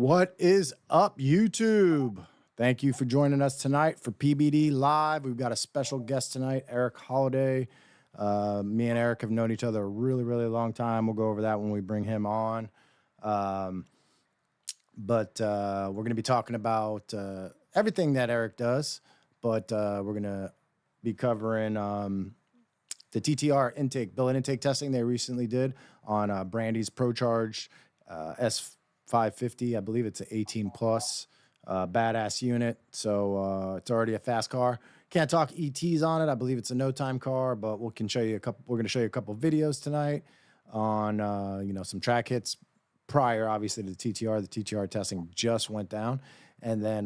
What is up, YouTube? Thank you for joining us tonight for PBD Live. We've got a special guest tonight, Eric Holliday. Me and Eric have known each other a really, really long time. We'll go over that when we bring him on. But we're going to be talking about everything that Eric does, but we're going to be covering the TTR intake, billet intake testing they recently did on Brandy's ProCharge S550. I believe it's an 18 plus badass unit. So it's already a fast car. Can't talk ETs on it. I believe it's a no time car, but we're going to show you a couple videos tonight on some track hits prior, obviously, to the TTR. The TTR testing just went down, and then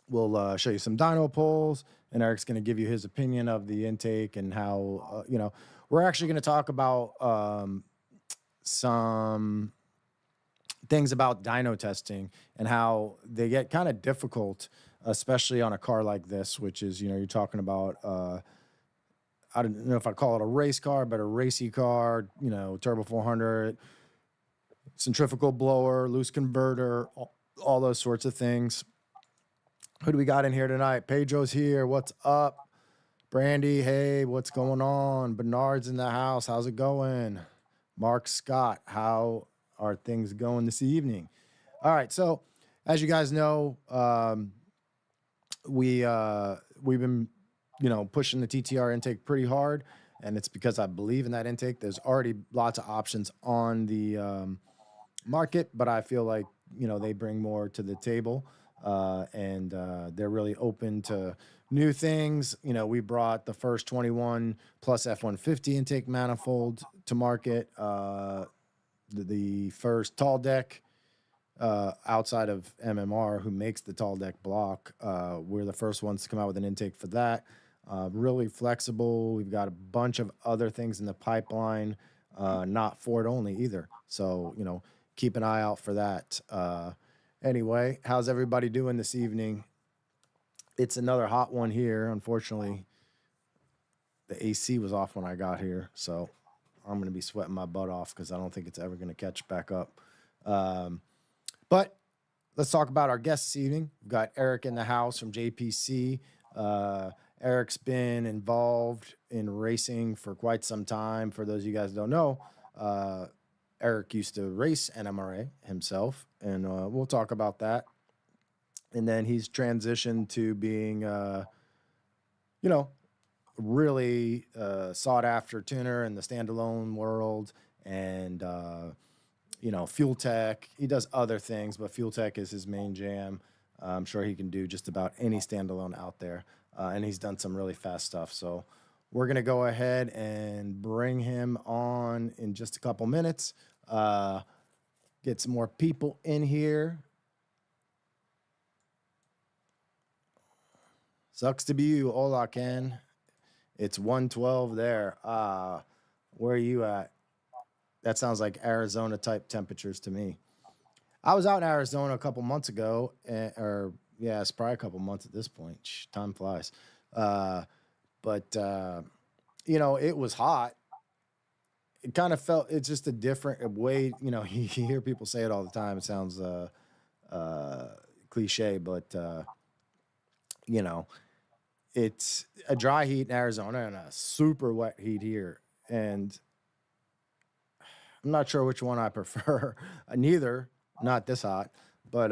we'll show you some dyno polls, and Eric's going to give you his opinion of the intake and how we're actually going to talk about some things about dyno testing and how they get kind of difficult, especially on a car like this, which is, you're talking about, I don't know if I call it a race car, but a racy car, turbo 400, centrifugal blower, loose converter, all those sorts of things. Who do we got in here tonight? Pedro's here. What's up? Brandy, hey, what's going on? Bernard's in the house. How's it going? Mark Scott, how are things going this evening? All right, so as you guys know, we've been pushing the TTR intake pretty hard, and it's because I believe in that intake. There's already lots of options on the market, but I feel like they bring more to the table, and they're really open to new things. We brought the first 21 plus F-150 intake manifold to market. The first tall deck outside of MMR, who makes the tall deck block. We're the first ones to come out with an intake for that. Really flexible. We've got a bunch of other things in the pipeline, not Ford only either. So, keep an eye out for that. Anyway, how's everybody doing this evening? It's another hot one here. Unfortunately, the AC was off when I got here, so I'm going to be sweating my butt off because I don't think it's ever going to catch back up. But let's talk about our guest this evening. We've got Eric in the house from JPC. Eric's been involved in racing for quite some time. For those of you guys who don't know, Eric used to race NMRA himself, and we'll talk about that. And then he's transitioned to being, really sought after tuner in the standalone world, and FuelTech. He does other things, but FuelTech is his main jam. I'm sure he can do just about any standalone out there, and he's done some really fast stuff. So we're gonna go ahead and bring him on in just a couple minutes. Get some more people in here. Sucks to be you. Hola, Ken. It's 112 there. Where are you at? That sounds like Arizona type temperatures to me. I was out in Arizona a couple months ago, it's probably a couple months at this point. Time flies. But it was hot. It kind of felt, it's just a different way. You hear people say it all the time. It sounds cliche, but it's a dry heat in Arizona and a super wet heat here. And I'm not sure which one I prefer. Neither, not this hot, but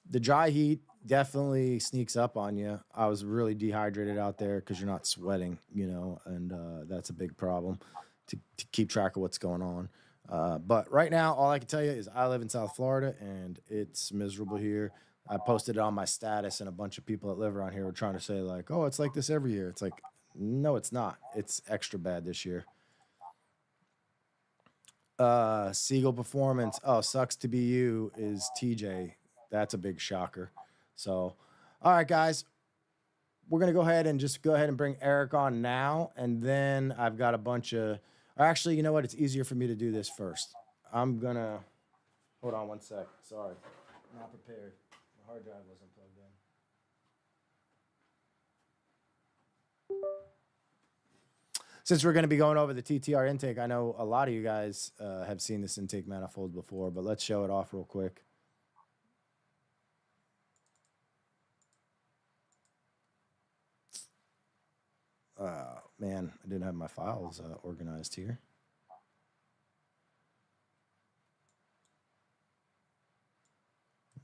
the dry heat definitely sneaks up on you. I was really dehydrated out there because you're not sweating, and that's a big problem to keep track of what's going on. But right now, all I can tell you is I live in South Florida, and it's miserable here. I posted it on my status, and a bunch of people that live around here were trying to say, like, oh, it's like this every year. It's like, no, it's not. It's extra bad this year. Siegel Performance. Oh, sucks to be you is TJ. That's a big shocker. So, all right, guys, we're going to go ahead and bring Eric on now. And then I've got a bunch of, actually, you know what? It's easier for me to do this first. I'm going to, hold on one sec. Sorry. I'm not prepared. My hard drive wasn't plugged in. Since we're going to be going over the TTR intake, I know a lot of you guys have seen this intake manifold before, but let's show it off real quick. Man, I didn't have my files organized here.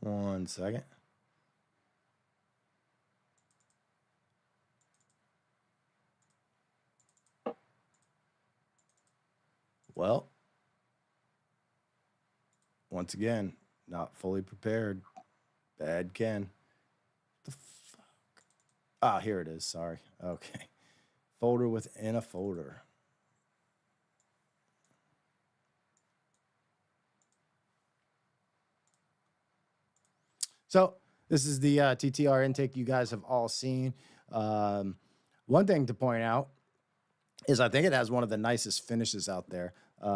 One second. Well, once again, not fully prepared. Bad Ken. The fuck? Ah, here it is. Sorry. Okay. Folder within a folder. So this is the TTR intake you guys have all seen. One thing to point out is I think it has one of the nicest finishes out there.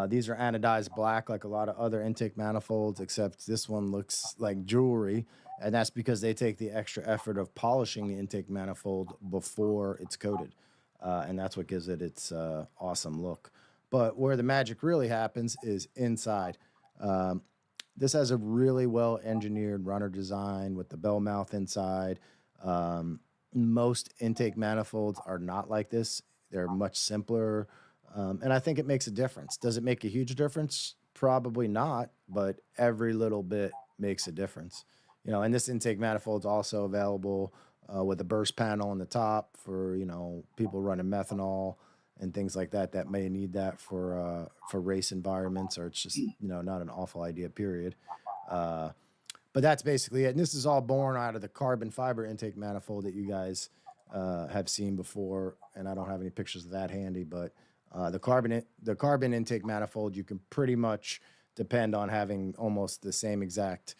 These are anodized black like a lot of other intake manifolds, except this one looks like jewelry. And that's because they take the extra effort of polishing the intake manifold before it's coated. And that's what gives it its awesome look. But where the magic really happens is inside. This has a really well engineered runner design with the bell mouth inside. Most intake manifolds are not like this. They're much simpler. And I think it makes a difference. Does it make a huge difference? Probably not, but every little bit makes a difference. You know, and this intake manifold is also available with a burst panel on the top for, you know, people running methanol and things like that that may need that for race environments, or it's just, you know, not an awful idea, period. But that's basically it. And this is all born out of the carbon fiber intake manifold that you guys have seen before. And I don't have any pictures of that handy, but the carbon intake manifold, you can pretty much depend on having almost the same exact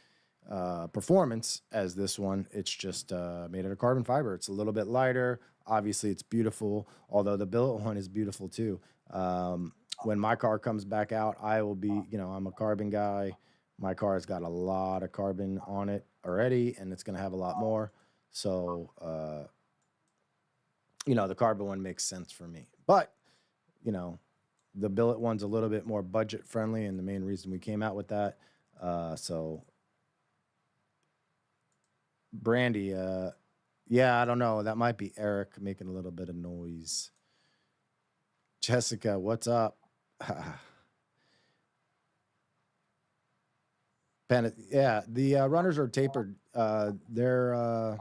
performance as this one. It's just made out of carbon fiber. It's a little bit lighter. Obviously, it's beautiful, although the billet one is beautiful too. When my car comes back out, I will be, you know, I'm a carbon guy. My car has got a lot of carbon on it already, and it's going to have a lot more. So, you know, the carbon one makes sense for me. But, you know, the billet one's a little bit more budget friendly, and the main reason we came out with that. So, Brandy, yeah, I don't know. That might be Eric making a little bit of noise. Jessica, what's up? Yeah, the runners are tapered. They're.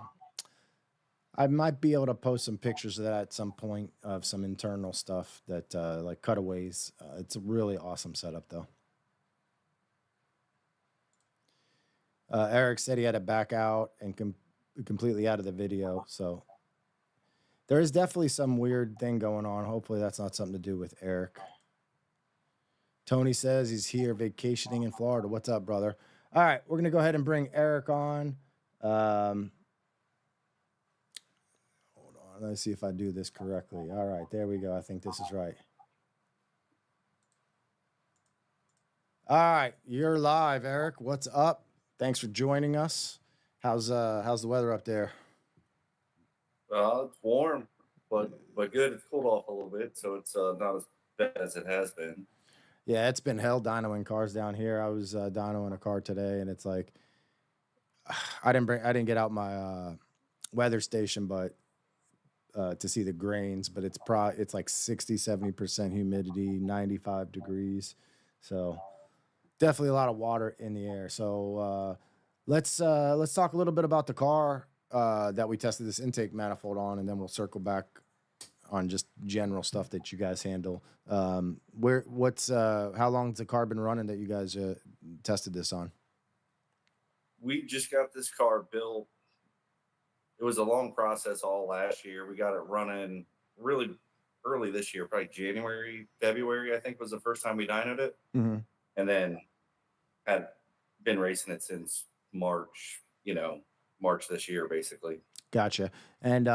I might be able to post some pictures of that at some point of some internal stuff that like cutaways. It's a really awesome setup, though. Eric said he had to back out and completely out of the video, so there is definitely some weird thing going on. Hopefully, that's not something to do with Eric. Tony says he's here vacationing in Florida. What's up, brother? All right, we're going to go ahead and bring Eric on. Hold on. Let's see if I do this correctly. All right, there we go. I think this is right. All right, you're live, Eric. What's up? Thanks for joining us. How's the weather up there? It's warm, but good. It's cooled off a little bit, so it's not as bad as it has been. Yeah, it's been hell dynoing cars down here. I was dynoing a car today, and it's like I didn't get out my weather station, but to see the grains. But it's like 60-70% humidity, 95 degrees, so definitely a lot of water in the air. So let's talk a little bit about the car that we tested this intake manifold on, and then we'll circle back on just general stuff that you guys handle. How long's the car been running that you guys tested this on? We just got this car built. It was a long process all last year. We got it running really early this year, probably January, February, I think was the first time we dynoed it. Mm-hmm. And then had been racing it since March, March this year, basically. Gotcha. And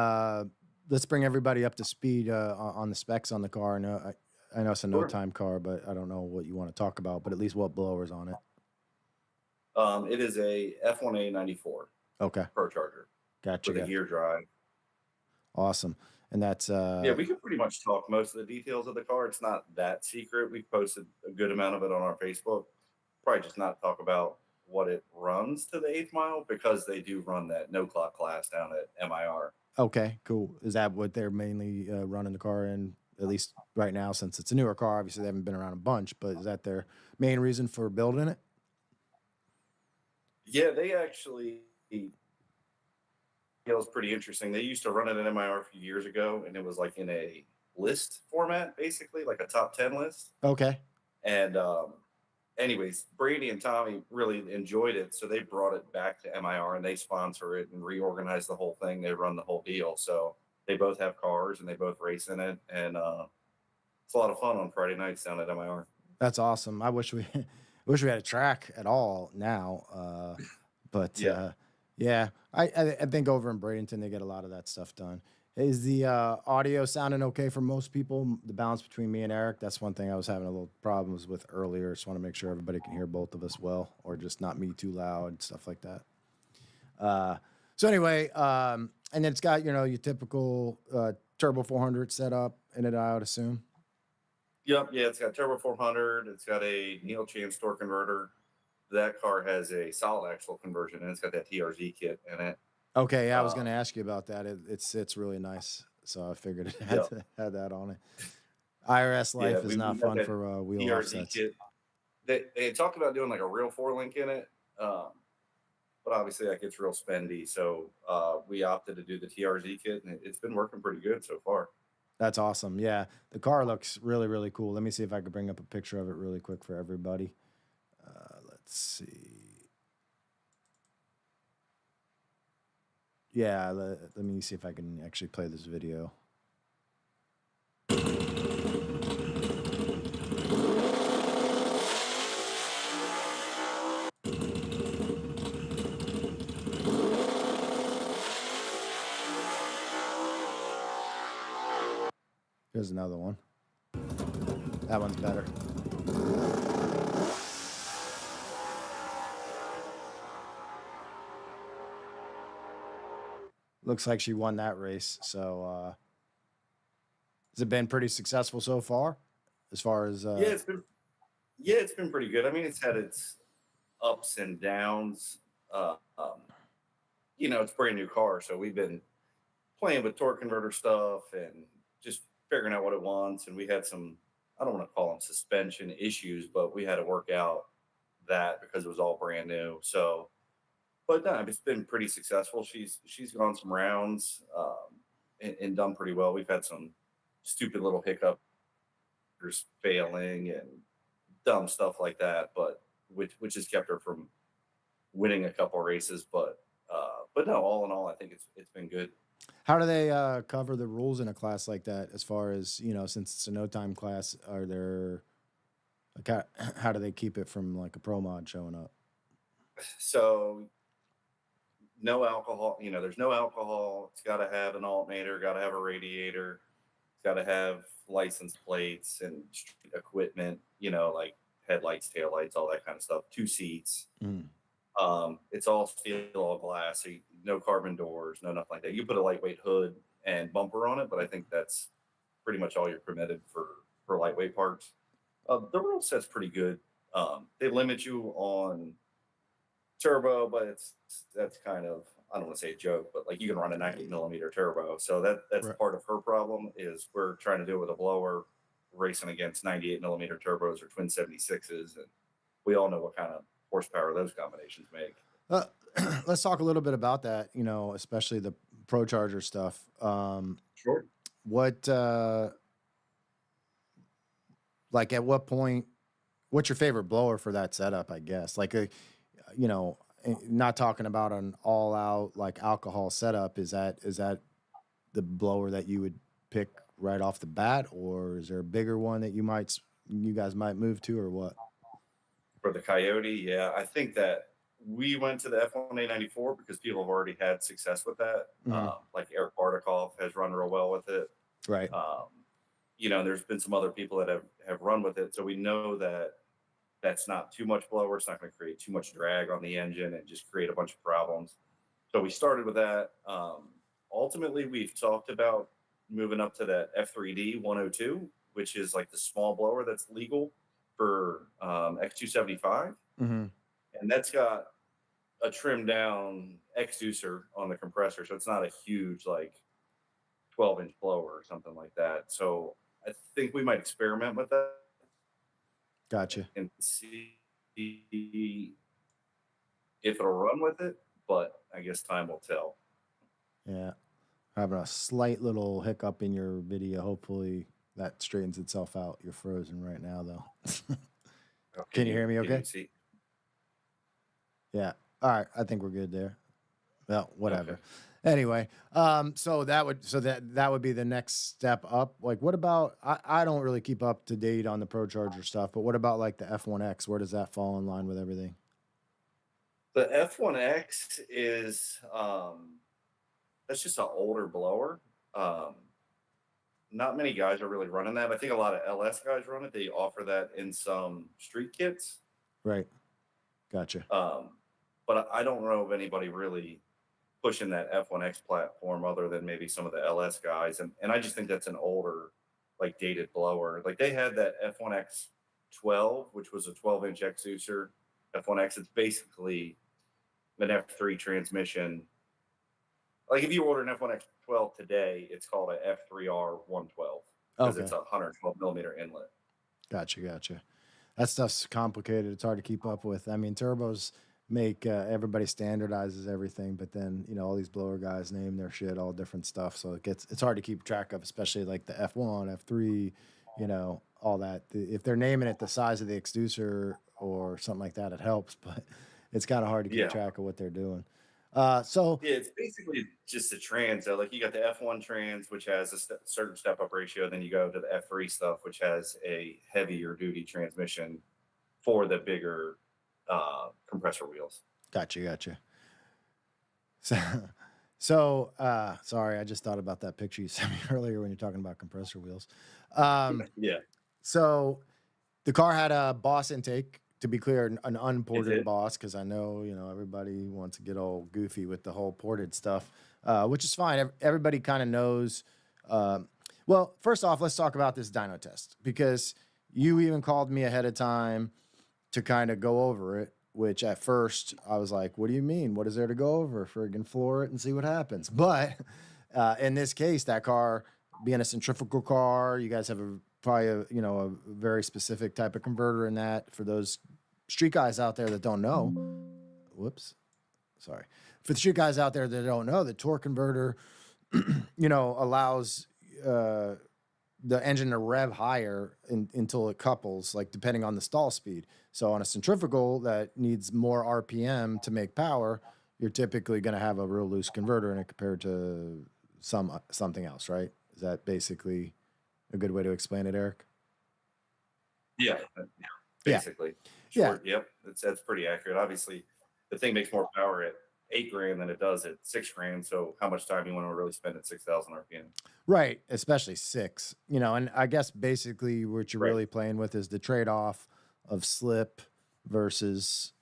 let's bring everybody up to speed on the specs on the car. I know it's a no-time car, but I don't know what you want to talk about, but at least what blower's on it. It is a F1A 94. Okay. Pro Charger. Gotcha. With a gear drive. Awesome. and that's Yeah, we could pretty much talk most of the details of the car. It's not that secret. We've posted a good amount of it on our Facebook. Probably just not talk about what it runs to the eighth mile because they do run that no clock class down at MIR. okay, cool. Is that what they're mainly running the car in? At least right now, since it's a newer car, obviously they haven't been around a bunch, but is that their main reason for building it? Yeah, they actually, it was pretty interesting. They used to run it at MIR a few years ago, and it was like in a list format, basically, like a top 10 list. Okay. And anyways, Brady and Tommy really enjoyed it, so they brought it back to MIR and they sponsor it and reorganize the whole thing. They run the whole deal, so they both have cars and they both race in it, and it's a lot of fun on Friday nights down at MIR. That's awesome. I wish we wish we had a track at all now. But Yeah, yeah, I think over in Bradenton they get a lot of that stuff done. Is the audio sounding okay for most people? The balance between me and Eric, that's one thing I was having a little problems with earlier. Just want to make sure everybody can hear both of us well, or just not me too loud, stuff like that. So anyway, and then it's got your typical turbo 400 setup in it, I would assume. yep, yeah. It's got turbo 400. It's got a Neil Chance torque converter. That car has a solid axle conversion, and it's got that TRZ kit in it. Okay, yeah, I was going Um, to ask you about that. It's really nice, so I figured it yep, had that on it. IRS yeah. life is We not got fun that for wheel TRZ offsets. kit. They talked about doing like a real four link in it, but obviously that gets real spendy. So we opted to do the TRZ kit, and it's been working pretty good so far. That's awesome. Yeah, the car looks really really cool. Let me see if I could bring up a picture of it really quick for everybody. Let's see. Yeah, let me see if I can actually play this video. Here's another one. That one's better. Looks like she won that race. So has it been pretty successful so far? As far as Yeah, it's been pretty good. I mean, it's had its ups and downs. Uh, um, it's a brand new car, so we've been playing with torque converter stuff and just figuring out what it wants. And we had some, I don't want to call them suspension issues, but we had to work out that because it was all brand new. So, but no, it's been pretty successful. She's gone some rounds and done pretty well. We've had some stupid little hiccups, failing and dumb stuff like that, but which has kept her from winning a couple races. But no, all in all, I think it's been good. how do they cover the rules in a class like that? As far as since it's a no time class, are there like how do they keep it from like a pro mod showing up? So no alcohol. There's no alcohol. It's got to have an alternator. Got to have a radiator. It's got to have license plates and street equipment. Like headlights, taillights, all that kind of stuff. Two seats. Mm. It's all steel, all glass. So no carbon doors, no nothing like that. You put a lightweight hood and bumper on it, but I think that's pretty much all you're permitted for lightweight parts. The rule set's pretty good. They limit you on turbo, but that's kind of, I don't want to say a joke, but like you can run a 90 millimeter turbo. So that's Right. part of her problem is we're trying to do it with a blower racing against 98 millimeter turbos or twin 76s, and we all know what kind of horsepower those combinations make. Uh, let's talk a little bit about that. Especially the Pro Charger stuff. Sure. What like at what point? What's your favorite blower for that setup? I guess you know, not talking about an all out like alcohol setup. Is that the blower that you would pick right off the bat, or is there a bigger one that you guys might move to, or what? For the Coyote, yeah, I think that we went to the F1A94 because people have already had success with that. Hmm. Like Eric Bartikov has run real well with it. Right. Um, there's been some other people that have run with it, so we know that that's not too much blower. It's not going to create too much drag on the engine and just create a bunch of problems. So we started with that. Ultimately, we've talked about moving up to that F3D 102, which is like the small blower that's legal for X275, Mm-hmm. and that's got a trimmed down exducer on the compressor, so it's not a huge like 12-inch blower or something like that. So I think we might experiment with that Gotcha. and see if it'll run with it, but I guess time will tell. Yeah. Having a slight little hiccup in your video. Hopefully that straightens itself out. You're frozen right now, though. Can Can you hear me you okay? see? Yeah. All right. I think we're good there. Well, Okay. whatever. Anyway, so that would be the next step up. Like, what about? I don't really keep up to date on the Pro Charger stuff, but what about like the F1X? Where does that fall in line with everything? The F1X is that's just an older blower. Um, Not many guys are really running that. I think a lot of LS guys run it. They offer that in some street kits. Right. Gotcha. But I don't know of anybody really pushing that F1X platform other than maybe some of the LS guys. And I just think that's an older, like dated blower. Like they had that F1X 12, which was a 12-inch exuser. F1X, it's basically an F3 transmission. Like if you order an F1X 12 today, it's called an F3R 112 because it's Okay. a 112 millimeter inlet. Gotcha. That stuff's complicated. It's hard to keep up with. I mean, turbos make everybody standardizes everything, but then all these blower guys name their shit all different stuff, so it's hard to keep track of, especially like the F1, F3, all that. If they're naming it the size of the exducer or something like that, it helps, but it's kind of hard to keep Yeah. track of what they're doing. So Yeah, it's basically just a trans. So like you got the F1 trans, which has a certain step up ratio. Then you go to the F3 stuff, which has a heavier duty transmission for the bigger compressor wheels. gotcha. So, so sorry, I just thought about that picture you sent me earlier when you're talking about compressor wheels. Yeah, So the car had a Boss intake. To be clear, an it unported did. Boss, because I know everybody wants to get all goofy with the whole ported stuff, which is fine. Everybody kind of knows. Well, first off, let's talk about this dyno test, because you even called me ahead of time to kind of go over it. Which at first I was like, "What do you mean? What is there to go over? Friggin' floor it and see what happens." But in this case, that car being a centrifugal car, you guys have probably a very specific type of converter in that. For those street guys out there that don't know, whoops, sorry. For the street guys out there that don't know, the torque converter, allows the engine to rev higher until it couples, like depending on the stall speed. So on a centrifugal that needs more RPM to make power, you're typically going to have a real loose converter in it compared to something else, right? Is that basically a good way to explain it, Eric? Yeah, Yeah. basically. Yeah. Short. Yep, that's pretty accurate. Obviously, the thing makes more power at 8 grand than it does at 6 grand. So how much time you want to really spend at 6,000 RPM? Right. Especially six, and I guess basically what you're Right. really playing with is the trade-off of slip versus,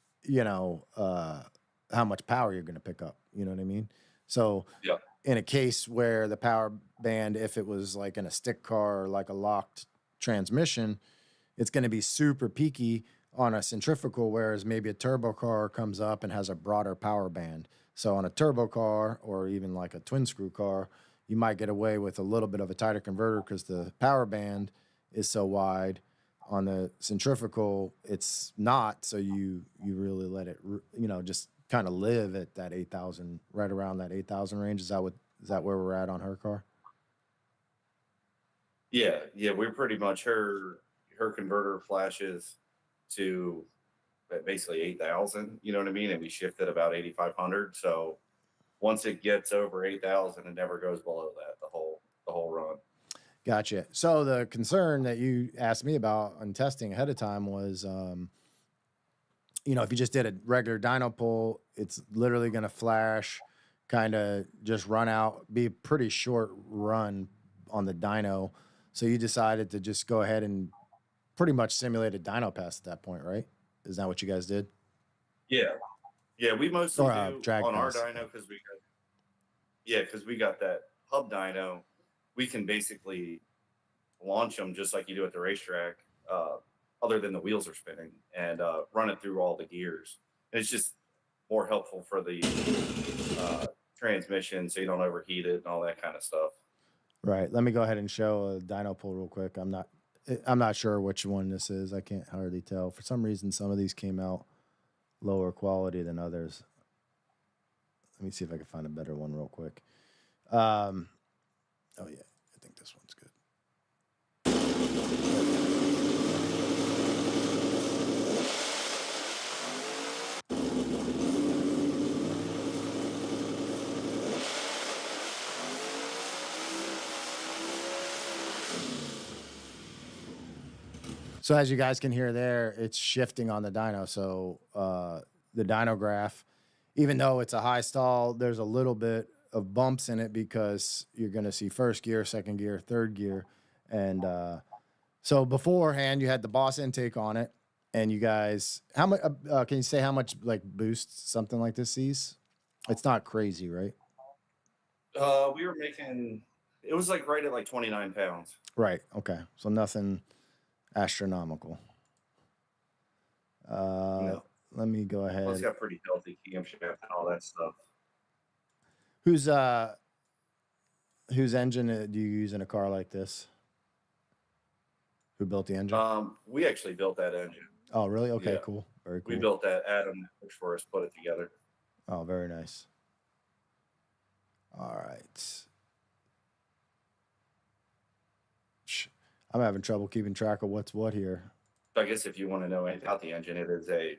how much power you're going to pick up. You know what I mean? So Yeah. in a case where the power band, if it was like in a stick car or like a locked transmission, it's going to be super peaky on a centrifugal, whereas maybe a turbo car comes up and has a broader power band. So on a turbo car or even like a twin screw car, you might get away with a little bit of a tighter converter because the power band is so wide. On the centrifugal, it's not. So you really let it, just kind of live at that 8,000, right around that 8,000 range. Is that where we're at on her car? Yeah, we're pretty much her converter flashes to basically 8,000. You know what I mean? And we shift at about 8,500. So once it gets over 8,000, it never goes below that the whole run. Gotcha. So the concern that you asked me about on testing ahead of time was, if you just did a regular dyno pull, it's literally going to flash, kind of just run out, be a pretty short run on the dyno. So you decided to just go ahead and pretty much simulate a dyno pass at that point, right? Is that what you guys did? Yeah, we mostly Or do drag on our pass? dyno because we got that hub dyno. we can basically launch them just like you do at the racetrack, other than the wheels are spinning, and run it through all the gears. And it's just more helpful for the transmission, so you don't overheat it and all that kind of stuff. Right. Let me go ahead and show a dyno pull real quick. I'm not sure which one this is. I can't hardly tell. For some reason, some of these came out lower quality than others. Let me see if I can find a better one real quick. Oh yeah, I think this one's good. So as you guys can hear there, it's shifting on the dyno. So the dyno graph, even though it's a high stall, there's a little bit of bumps in it because you're going to see first gear, second gear, third gear. And so beforehand, you had the Boss intake on it. And you guys, how much, can you say how much like boost something like this sees? It's not crazy, right? We were making, it was like right at like 29 pounds. Right. Okay. So nothing astronomical. No. Let me go ahead. Well, it's got pretty healthy camshaft and all that stuff. Whose engine do you use in a car like this? Who built the engine? We actually built that engine. Oh, really? Okay, Yeah. cool. Very cool. We built that. Adam worked for us, put it together. Oh, very nice. All right. I'm having trouble keeping track of what's what here. I guess if you want to know anything about the engine, it is a.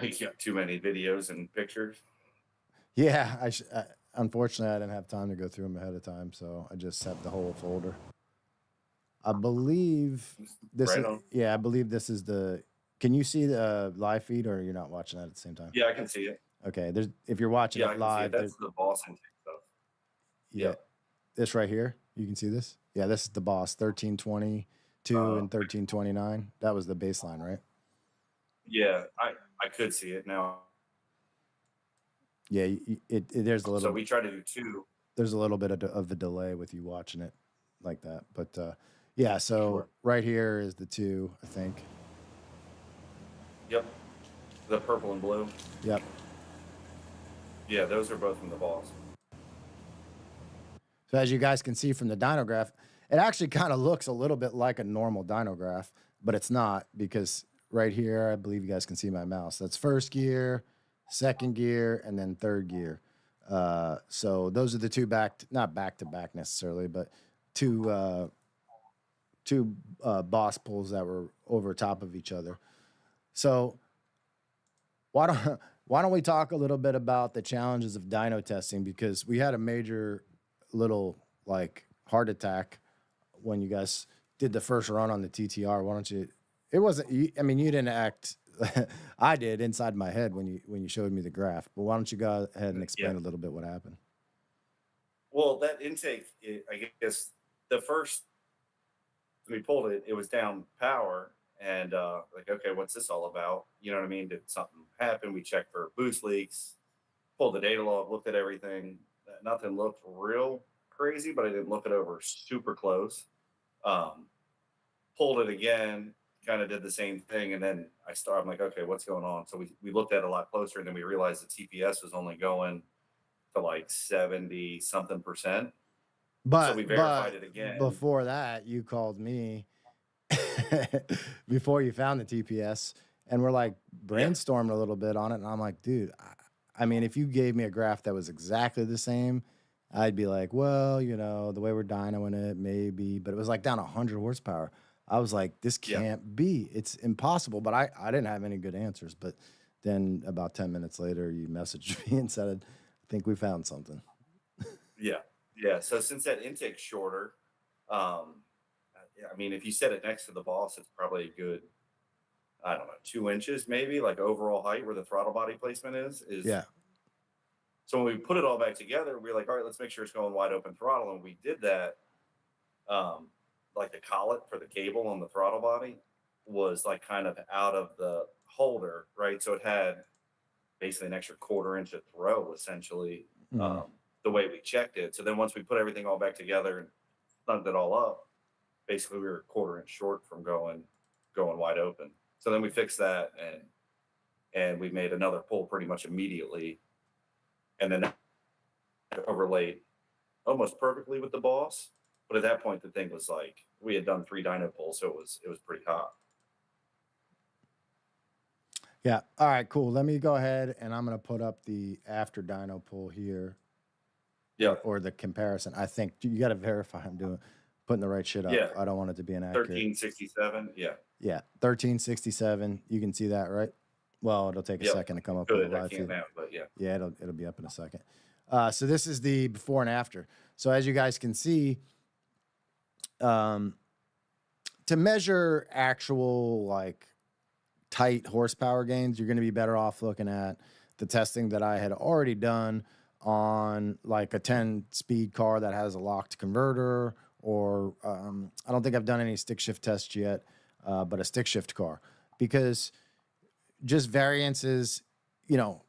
I got too many videos and pictures. Yeah, unfortunately, I didn't have time to go through them ahead of time, so I just set the whole folder. I believe this Right is, on. yeah, I believe this is the, can you see the live feed or you're not watching that at the same time? Yeah, I can see it. Okay, if you're watching Yeah, I it can live, see it. That's the Boss intake stuff. yeah, this right here, you can see this. Yeah, this is the Boss 1322 and 1329. That was the baseline, right? Yeah, I could see it now. Yeah, there's a little. So we try to do two. There's a little bit of a delay with you watching it like that, but yeah. So right here is the two, I think. Yep, the purple and blue. Yep. Yeah, those are both from the Boss. So as you guys can see from the dyno graph, it actually kind of looks a little bit like a normal dyno graph, but it's not, because right here, I believe you guys can see my mouse. That's first gear, second gear, and then third gear. So those are the two not back to back necessarily, but two Boss pulls that were over top of each other. So why don't we talk a little bit about the challenges of dyno testing, because we had a major little like heart attack when you guys did the first run on the TTR. Why don't you? It wasn't. I mean, you didn't act. I did inside my head when you showed me the graph. But why don't you go ahead and explain a little bit what happened? Well, that intake, I guess the first we pulled it, it was down power, and like, okay, what's this all about? You know what I mean? Did something happen? We checked for boost leaks, pulled the data log, looked at everything. Nothing looked real crazy, but I didn't look it over super close. Pulled it again, kind of did the same thing, and then I'm like, okay, what's going on? So we looked at it a lot closer, and then we realized the TPS was only going to like 70 something %. But so we verified it again. Before that, you called me before you found the TPS, and we're like brainstorming a little bit on it, and I'm like, dude, I mean, if you gave me a graph that was exactly the same, I'd be like, well, you know, the way we're dynoing it, maybe. But it was like down 100 horsepower. I was like, this can't be. It's impossible. But I didn't have any good answers. But then about 10 minutes later, you messaged me and said, I think we found something. Yeah. So since that intake's shorter, I mean, if you set it next to the Boss, it's probably a good, I don't know, 2 inches maybe, like overall height where the throttle body placement is. Yeah. So when we put it all back together, we were like, all right, let's make sure it's going wide open throttle. And we did that. Like the collet for the cable on the throttle body was like kind of out of the holder, right? So it had basically an extra 1/4 inch of throw essentially. the way we checked it. So then once we put everything all back together and plugged it all up, basically we were a quarter inch short from going wide open. So then we fixed that, and we made another pull pretty much immediately, and then overlaid almost perfectly with the boss. But at that point, the thing was like we had done 3 dyno pulls, so it was pretty hot. Yeah. All right, cool. Let me go ahead and I'm going to put up the after dyno pull here, Yeah, or the comparison. I think you got to verify I'm putting the right shit up. yeah, I don't want it to be inaccurate. 1367. Yeah, Yeah, 1367. You can see that, right? Well, it'll take a yep. second to come up Good. with the I live can't feed. now, but yeah, Yeah, it'll be up in a second. So this is the before and after. So as you guys can see, to measure actual like tight horsepower gains, you're going to be better off looking at the testing that I had already done on like a 10-speed car that has a locked converter, or I don't think I've done any stick shift tests yet, but a stick shift car, because just variances,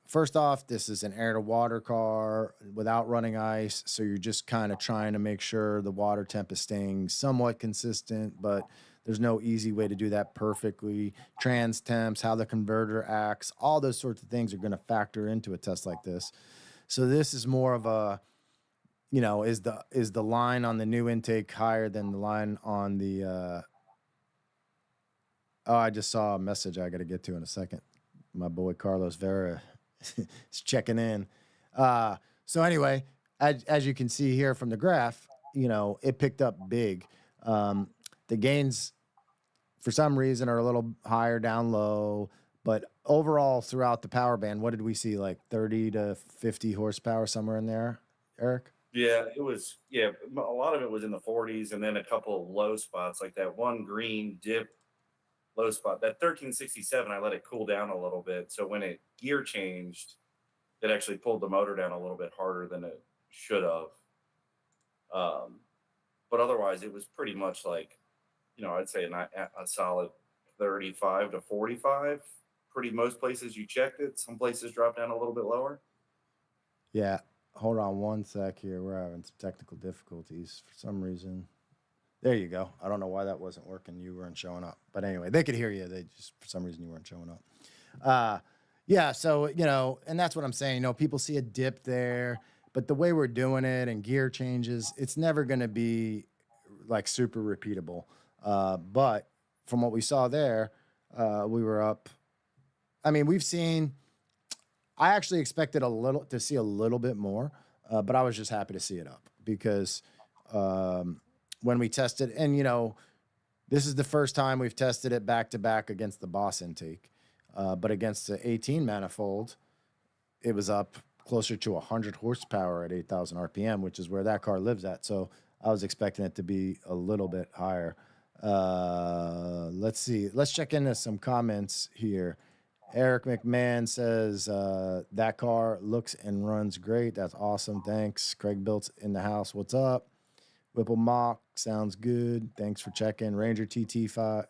first off, this is an air to water car without running ice. So you're just kind of trying to make sure the water temp is staying somewhat consistent, but there's no easy way to do that perfectly. Trans temps, how the converter acts, all those sorts of things are going to factor into a test like this. So this is more of a, is the line on the new intake higher than the line on the, oh, I just saw a message I got to get to in a second. My boy Carlos Vera is checking in. So anyway, as you can see here from the graph, it picked up big. The gains, for some reason, are a little higher down low, but overall throughout the power band, what did we see? Like 30 to 50 horsepower, somewhere in there, Eric? yeah. It was, yeah. A lot of it was in the 40s, and then a couple of low spots, like that one green dip low spot. That 1367, I let it cool down a little bit. So when it gear changed, it actually pulled the motor down a little bit harder than it should have. But otherwise, it was pretty much like, I'd say a solid 35 to 45. Pretty most places you checked it. Some places dropped down a little bit lower. Yeah. Hold on one sec here. We're having some technical difficulties for some reason. There you go. I don't know why that wasn't working. You weren't showing up. But anyway, they could hear you. They just, for some reason, you weren't showing up. Yeah. So, and that's what I'm saying. People see a dip there, but the way we're doing it and gear changes, it's never going to be like super repeatable. But from what we saw there, we were up. I mean, I actually expected to see a little bit more, but I was just happy to see it up because, when we tested, and this is the first time we've tested it back to back against the Boss intake, but against the 18 manifold, it was up closer to 100 horsepower at 8,000 RPM, which is where that car lives at. So I was expecting it to be a little bit higher. Let's see. Let's check into some comments here. Eric McMahon says that car looks and runs great. That's awesome. Thanks. Craig Bilt's in the house. What's up? Whipple Mock sounds good. Thanks for checking. Ranger TT 5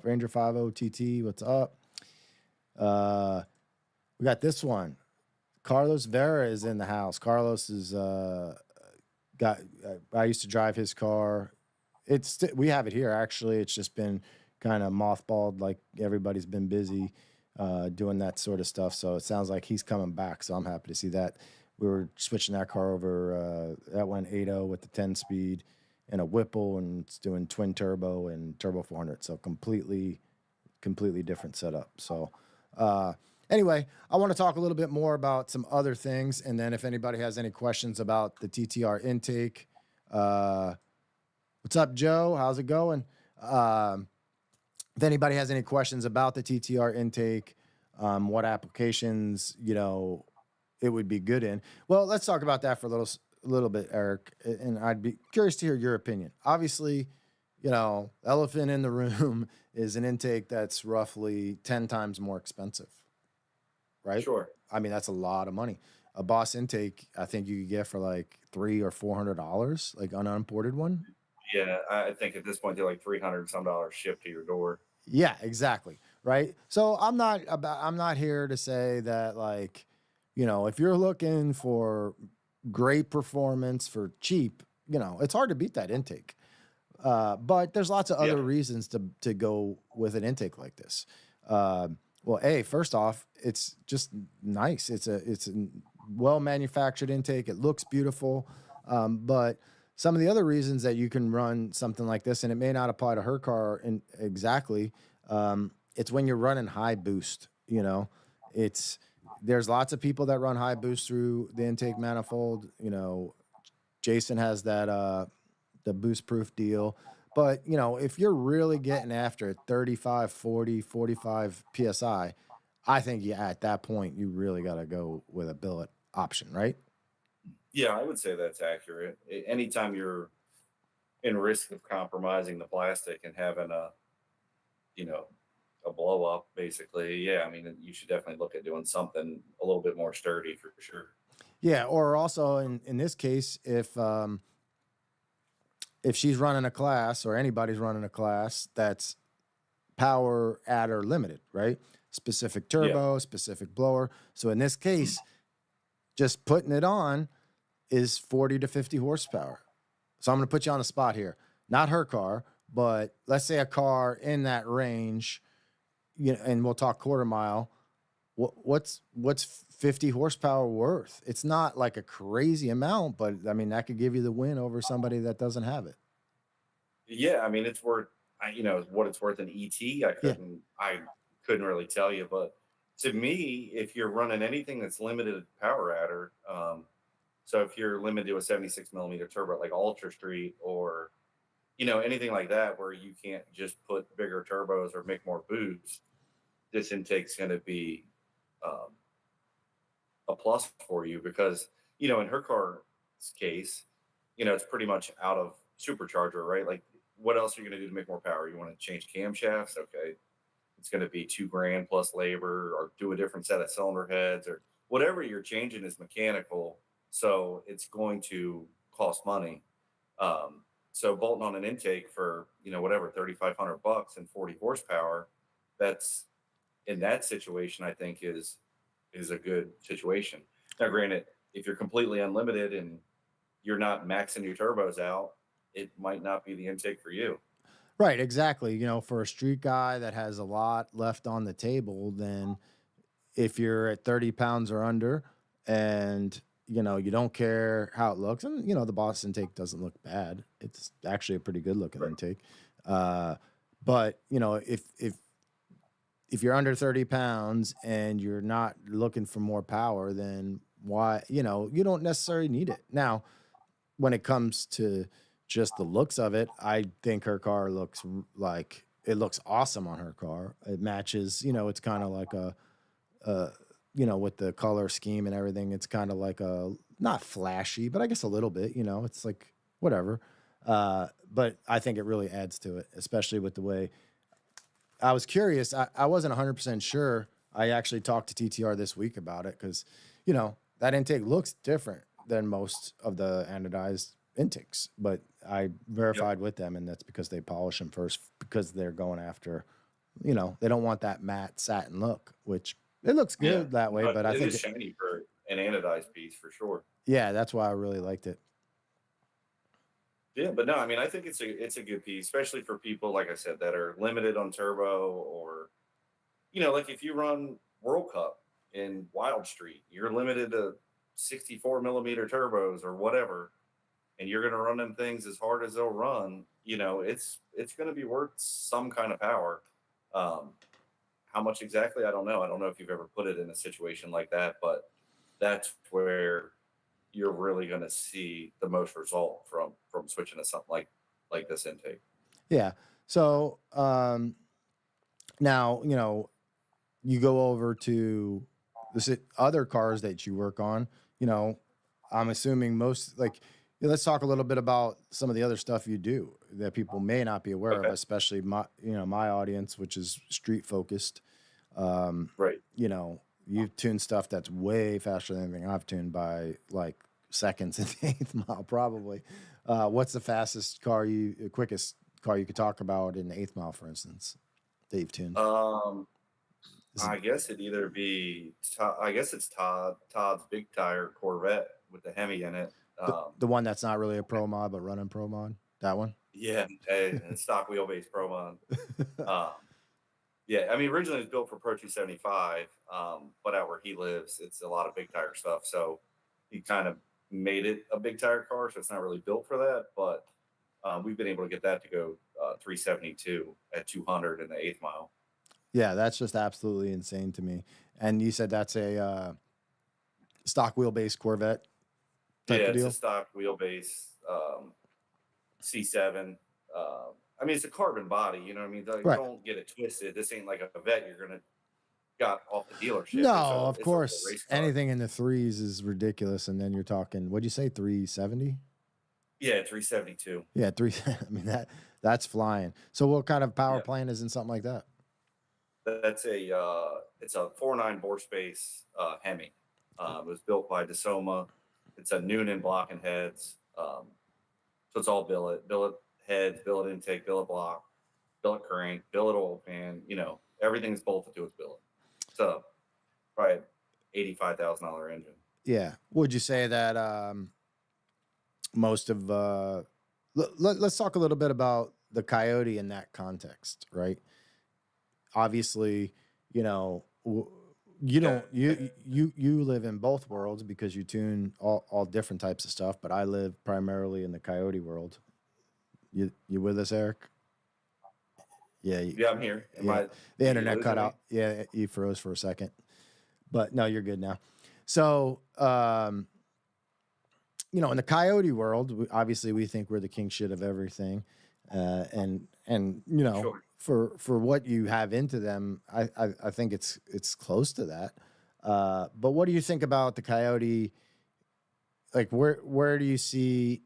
Ranger 50 TT. What's up? We got this one. Carlos Vera is in the house. Carlos is I used to drive his car. We have it here actually. It's just been kind of mothballed. Like everybody's been busy doing that sort of stuff. So it sounds like he's coming back. So I'm happy to see that. We were switching that car over. That went 8.0 with the 10-speed and a Whipple, and it's doing twin turbo and turbo 400. So completely different setup. So anyway, I want to talk a little bit more about some other things. And then if anybody has any questions about the TTR intake, what's up, Joe? How's it going? If anybody has any questions about the TTR intake, what applications, it would be good in. Well, let's talk about that for a little bit, Eric. And I'd be curious to hear your opinion. Obviously, elephant in the room is an intake that's roughly 10 times more expensive, right? Sure. I mean, that's a lot of money. A Boss intake, I think you could get for like $300 or $400, like an unimported one. Yeah, I think at this point they're like $300 some shipped to your door. Yeah, exactly. Right. So I'm not here to say that, like, if you're looking for great performance for cheap, it's hard to beat that intake. But there's lots of Yeah. other reasons to go with an intake like this. Uh, well, first off, it's just nice. It's a well manufactured intake. It looks beautiful. But some of the other reasons that you can run something like this, and it may not apply to her car in exactly, it's when you're running high boost. It's there's lots of people that run high boost through the intake manifold. Jason has that the boost proof deal. But, if you're really getting after it, 35, 40, 45 PSI, I think at that point you really got to go with a billet option, right? Yeah, I would say that's accurate. Anytime you're in risk of compromising the plastic and having you know, a blow up, basically, yeah, I mean, you should definitely look at doing something a little bit more sturdy for sure. Yeah, or also in this case, if she's running a class or anybody's running a class that's power adder limited, right? Specific Yeah. turbo, specific blower. So in this case, just putting it on is 40 to 50 horsepower. So I'm going to put you on the spot here. Not her car, but let's say a car in that range, and we'll talk quarter mile. What's 50 horsepower worth? It's not like a crazy amount, but I mean that could give you the win over somebody that doesn't have it. Yeah, I mean, it's worth, what it's worth in ET. Yeah. I couldn't really tell you, but to me, if you're running anything that's limited power adder, so if you're limited to a 76 millimeter turbo like Ultra Street or anything like that, where you can't just put bigger turbos or make more boost, this intake's going to be um, a plus for you because in her car's case, it's pretty much out of supercharger, right? Like, what else are you going to do to make more power? You want to change camshafts? Okay, it's going to be 2 grand plus labor, or do a different set of cylinder heads, or whatever you're changing is mechanical, so it's going to cost money. Um, so bolting on an intake for whatever, $3,500 and 40 horsepower, that's in that situation, I think is a good situation. Now, granted, if you're completely unlimited and you're not maxing your turbos out, it might not be the intake for you. Right, exactly. For a street guy that has a lot left on the table, then if you're at 30 pounds or under and you don't care how it looks, and the boss intake doesn't look bad. It's actually a pretty good looking Right. intake. But if you're under 30 pounds and you're not looking for more power, then why, you don't necessarily need it. Now, when it comes to just the looks of it, I think her car looks like it looks awesome on her car. It matches, it's kind of like uh, with the color scheme and everything, it's kind of like a not flashy, but I guess a little bit, it's like whatever. But I think it really adds to it, especially with the way I was curious. I wasn't 100% sure. I actually talked to TTR this week about it because, that intake looks different than most of the anodized intakes, but I Yep. verified with them, and that's because they polish them first because they're going after, they don't want that matte satin look, which it looks Yeah. good that way, No, but I it think, is shiny for an anodized piece for sure. yeah, that's why I really liked it. Yeah, but no, I mean, I think it's a good piece, especially for people like I said that are limited on turbo, or like if you run World Cup in Wild Street, you're limited to 64 millimeter turbos or whatever, and you're going to run them things as hard as they'll run. It's going to be worth some kind of power. Um, how much exactly? I don't know. I don't know if you've ever put it in a situation like that, but that's where you're really going to see the most result from switching to something like this intake. Yeah. So now, you go over to other cars that you work on, you know, I'm assuming most like let's talk a little bit about some of the other stuff you do that people may not be aware of, Okay. especially my audience, which is street focused. Um, Right. you've tuned stuff that's way faster than anything I've tuned by like seconds in the eighth mile, probably. What's the quickest car you could talk about in the eighth mile, for instance, that you've tuned? Um, Is it I guess it'd either be I guess it's Todd's big tire Corvette with the Hemi in it. The one that's not really a pro mod, but running pro mod. That one. Yeah, a stock wheelbase Pro Mod. Um, yeah, I mean, originally it was built for Pro 275, but out where he lives, it's a lot of big tire stuff. So he kind of made it a big tire car, so it's not really built for that. But we've been able to get that to go 372 at 200 in the eighth mile. Yeah, that's just absolutely insane to me. And you said that's a stock wheelbase Corvette Yeah, type of it's a deal. stock wheelbase C7. I mean, it's a carbon body. You know what I mean? Right. Don't get it twisted. This ain't like a Vet you're gonna got off the dealership. No, It's of a real course. race car. Anything in the threes is ridiculous. And then you're talking, what'd you say, 370? Yeah, 372. Yeah, three. I mean that's flying. So what kind of power Yeah. plant is in something like that? That's it's a 4.9 bore space Hemi. It was built by DeSoma. It's a Noonan block and heads. So it's all billet heads, billet intake, billet block, billet crank, billet oil pan. You know, everything's bolted to its billet. So probably $85,000 engine. Yeah. Would you say that most of let's talk a little bit about the Coyote in that context, right? Obviously, you know, you don't you live in both worlds because you tune all different types of stuff, but I live primarily in the Coyote world. You with us, Eric? Yeah. Yeah, I'm here. The internet cut out. Yeah, you froze for a second. But no, you're good now. So, you know, in the Coyote world, obviously we think we're the king shit of everything, and you know, Sure. for what you have into them, I think it's close to that. But what do you think about the Coyote? Like, where do you see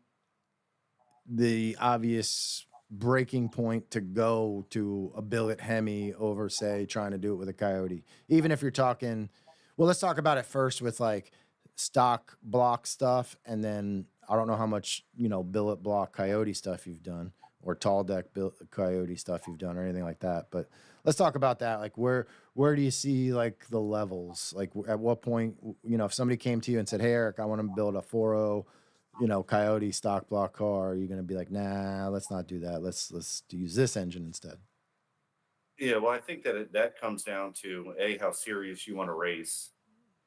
the obvious breaking point to go to a billet Hemi over, say, trying to do it with a Coyote? Even if you're talking, well, let's talk about it first with like stock block stuff, and then I don't know how much, you know, billet block Coyote stuff you've done, or tall deck Coyote stuff you've done, or anything like that. But let's talk about that. Like, where do you see like the levels? Like, at what point, you know, if somebody came to you and said, "Hey, Eric, I want to build a 4.0, you know, Coyote stock block car," are you going to be like, "Nah, let's not do that. Let's use this engine instead"? Yeah, well, I think that that comes down to how serious you want to race,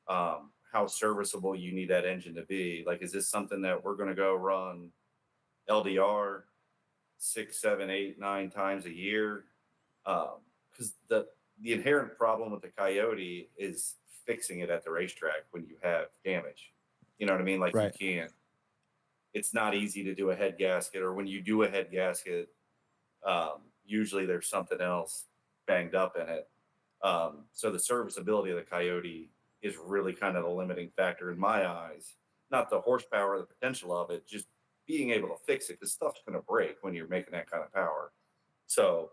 how serviceable you need that engine to be. Like, is this something that we're going to go run LDR 6, 7, 8, 9 times a year? Because the inherent problem with the Coyote is fixing it at the racetrack when you have damage. You know what I mean? Like, Right. you can't. It's not easy to do a head gasket, or when you do a head gasket, usually there's something else banged up in it. So the serviceability of the Coyote is really kind of the limiting factor in my eyes. Not the horsepower or the potential of it, just being able to fix it, because stuff's going to break when you're making that kind of power. So,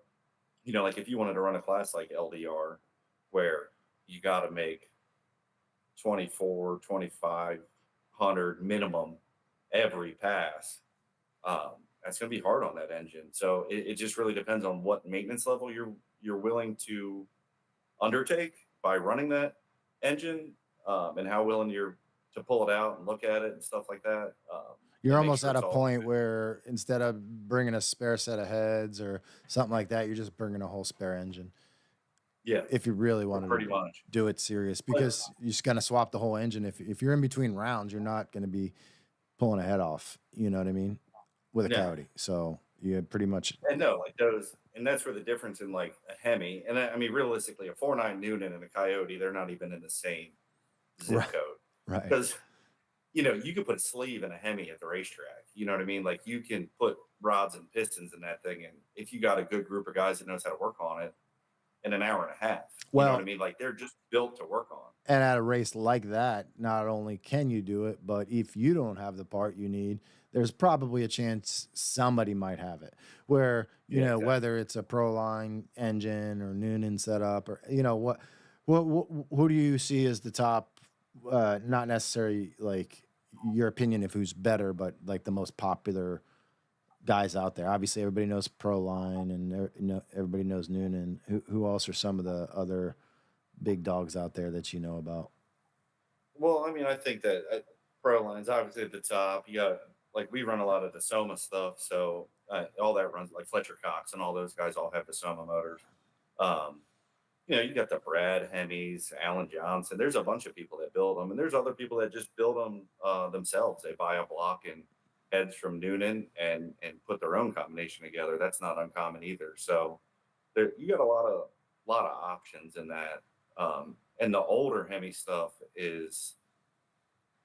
you know, like if you wanted to run a class like LDR, where you got to make 24, 2,500 minimum every pass, that's going to be hard on that engine. So it just really depends on what maintenance level you're willing to undertake by running that engine, and how willing you're to pull it out and look at it and stuff like that. You're And make almost sure at a it's all point where instead of bringing a spare set of heads or something like that, you're just bringing a whole spare engine. yeah, If you really wanted pretty to much. do it serious, But because you're just gonna swap the whole engine. If you're in between rounds, you're not gonna be pulling a head off. You know what I mean? With a yeah, Coyote, so you pretty much and no, like those, and that's where the difference in like a Hemi, and I mean realistically, a 4.9 Noonan and a Coyote, they're not even in the same zip right, code, right. because you know you could put a sleeve in a Hemi at the racetrack. You know what I mean? Like you can put rods and pistons in that thing, and if you got a good group of guys that knows how to work on it, in an hour and a half. You know what I Well, mean? Like they're just built to work on. and at a race like that, not only can you do it, but if you don't have the part you need, there's probably a chance somebody might have it. Where, you Yeah, know, exactly. whether it's a Proline engine or Noonan setup, or, you know, what who do you see as the top, not necessarily like your opinion of who's better, but like the most popular guys out there? Obviously, everybody knows Proline, and you know, everybody knows Noonan. Who else are some of the other big dogs out there that you know about? Well, I mean, I think that Pro lines, obviously at the top. You got like we run a lot of the Soma stuff, so all that runs like Fletcher Cox and all those guys all have the Soma motors. Um, you got the Brad Hemis, Alan Johnson. There's a bunch of people that build them, and there's other people that just build them themselves. They buy a block and heads from Noonan and put their own combination together. That's not uncommon either. So you got a lot of options in that. And the older Hemi stuff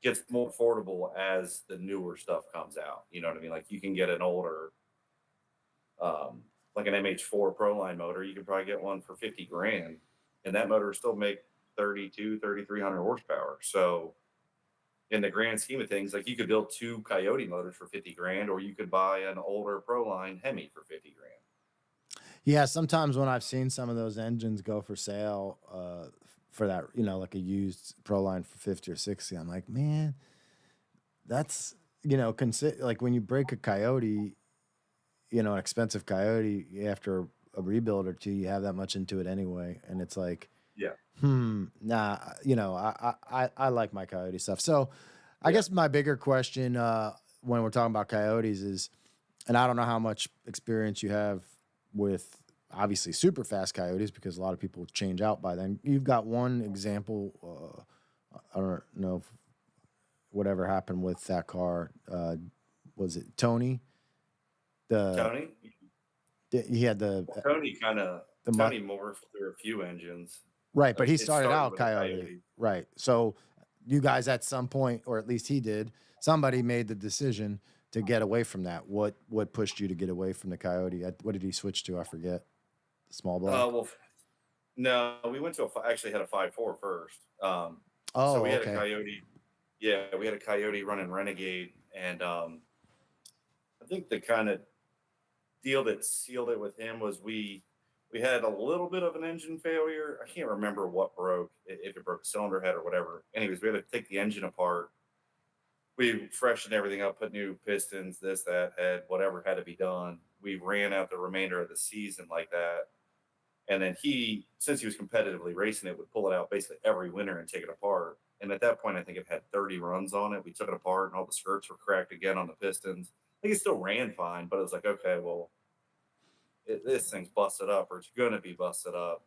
gets more affordable as the newer stuff comes out. You know what I mean? Like you can get an older, like an MH4 Proline motor. You could probably get one for 50 grand, and that motor still make 3,300 horsepower. So in the grand scheme of things, like you could build two Coyote motors for 50 grand, or you could buy an older Proline Hemi for 50 grand. Yeah, sometimes when I've seen some of those engines go for sale, for that, like a used Proline for 50 or 60, I'm like, man, that's, like when you break a Coyote, an expensive Coyote, after a rebuild or two, you have that much into it anyway. And it's like, Yeah. nah, I like my Coyote stuff. So I Yeah. guess my bigger question, when we're talking about Coyotes is, and I don't know how much experience you have with obviously super fast Coyotes, because a lot of people change out by then. You've got one example. I don't know if whatever happened with that car. Was it Tony? Tony? He had the Tony kind of the mu- Tony morphed through a few engines. right, but he It started started out with a Coyote, right? So you guys at some point, or at least he did, somebody made the decision to get away from that. What pushed you to get away from the Coyote? What did he switch to? I forget. Small block. Well, no, we went to actually had a 5.4 first. So Oh, we had a okay. Coyote. Yeah, we had a Coyote running Renegade, and I think the kind of deal that sealed it with him was we had a little bit of an engine failure. I can't remember what broke, if it broke a cylinder head or whatever. Anyways, we had to take the engine apart. We freshened everything up, put new pistons, this, that, head, whatever had to be done. We ran out the remainder of the season like that. And then since he was competitively racing it, would pull it out basically every winter and take it apart. And at that point, I think it had 30 runs on it. We took it apart and all the skirts were cracked again on the pistons. I think it still ran fine, but it was like, okay, well, this thing's busted up, or it's going to be busted up.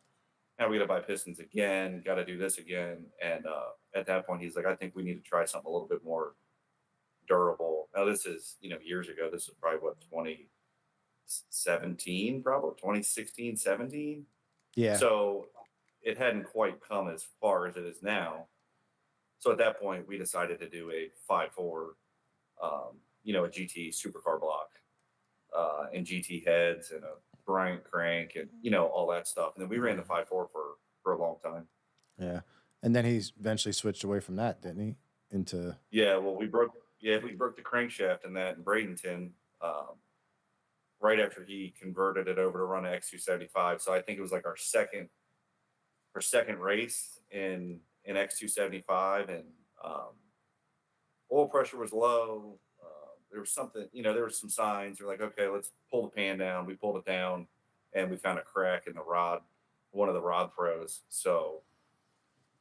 Now we got to buy pistons again, got to do this again. And at that point, he's like, I think we need to try something a little bit more durable. Now, this is, years ago. This is probably what, 2017, probably 2016, 17. Yeah. So it hadn't quite come as far as it is now. So at that point, we decided to do a 5.4, a GT supercar block, and GT heads and a Bryant crank and, all that stuff. And then we ran the 5.4 for a long time. Yeah. And then he's eventually switched away from that, didn't he? Into Yeah, well, we broke the crankshaft in that in Bradenton, right after he converted it over to run an X275. So I think it was like our second race in X275, and oil pressure was low. There was something, there were some signs. We're like, okay, let's pull the pan down. We pulled it down, and we found a crack in the rod, one of the rod throws. So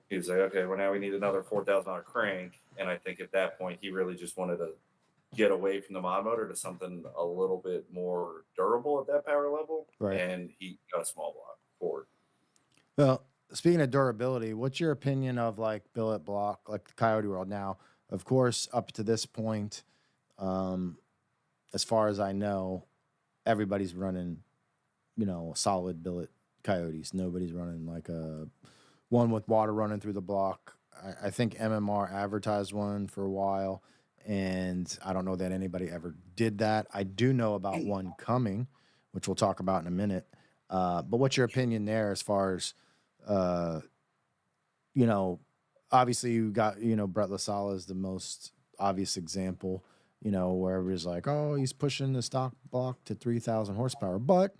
he was like, okay, well, now we need another $4,000 crank. And I think at that point, he really just wanted to get away from the mod motor to something a little bit more durable at that power level. right. And he got a small block Ford. Well, speaking of durability, what's your opinion of like billet block, like the Coyote World? Now, of course, up to this point, as far as I know, everybody's running, solid billet Coyotes. Nobody's running like a one with water running through the block. I think MMR advertised one for a while, and I don't know that anybody ever did that. I do know about one coming, which we'll talk about in a minute. But what's your opinion there as far as, obviously you got, Brett LaSala is the most obvious example, where everybody's like, oh, he's pushing the stock block to 3,000 horsepower. But,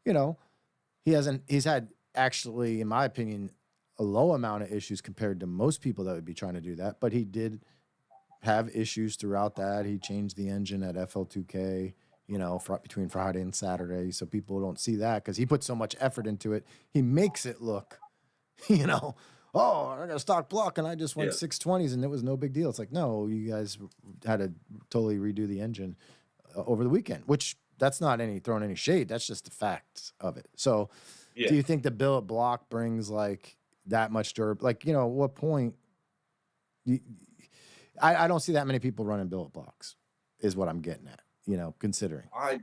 he's had actually, in my opinion, a low amount of issues compared to most people that would be trying to do that. But he did have issues throughout that. He changed the engine at FL2K, between Friday and Saturday. So people don't see that because he put so much effort into it. He makes it look, oh, I got a stock block and I just went Yeah. 620s and it was no big deal. It's like, no, you guys had to totally redo the engine over the weekend, which that's not any throwing any shade. That's just the facts of it. So Yeah. do you think the billet block brings like that much durability? Like, you know, at what point you, I don't see that many people running billet blocks is what I'm getting at, you know, considering. I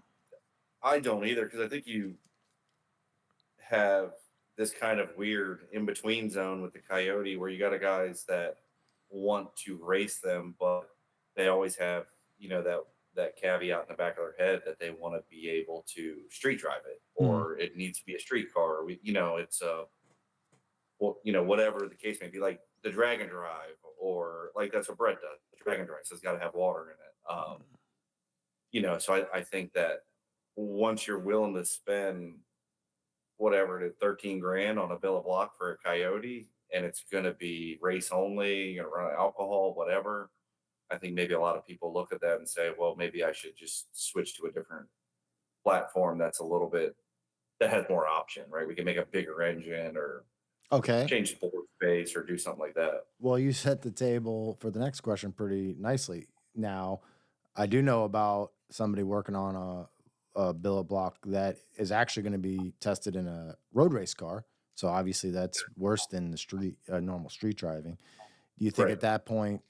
don't either, because I think you have this kind of weird in between zone with the Coyote where you got a guys that want to race them, but they always have, that caveat in the back of their head that they want to be able to street drive it, Mhm. or it needs to be a street car. Or it's well, whatever the case may be, like the Dragon Drive, or like that's what Brett does. The Dragon Drive, so it's got to have water in it. So I think that once you're willing to spend whatever it is, 13 grand on a bill of block for a Coyote, and it's going to be race only, you're going to run alcohol, whatever. I think maybe a lot of people look at that and say, well, maybe I should just switch to a different platform that's a little bit, that has more option, right? We can make a bigger engine, or Okay. change the board space, or do something like that. Well, you set the table for the next question pretty nicely. Now, I do know about somebody working on a billet block that is actually going to be tested in a road race car. So obviously that's worse than the street normal street driving. Do you think Right. at that point,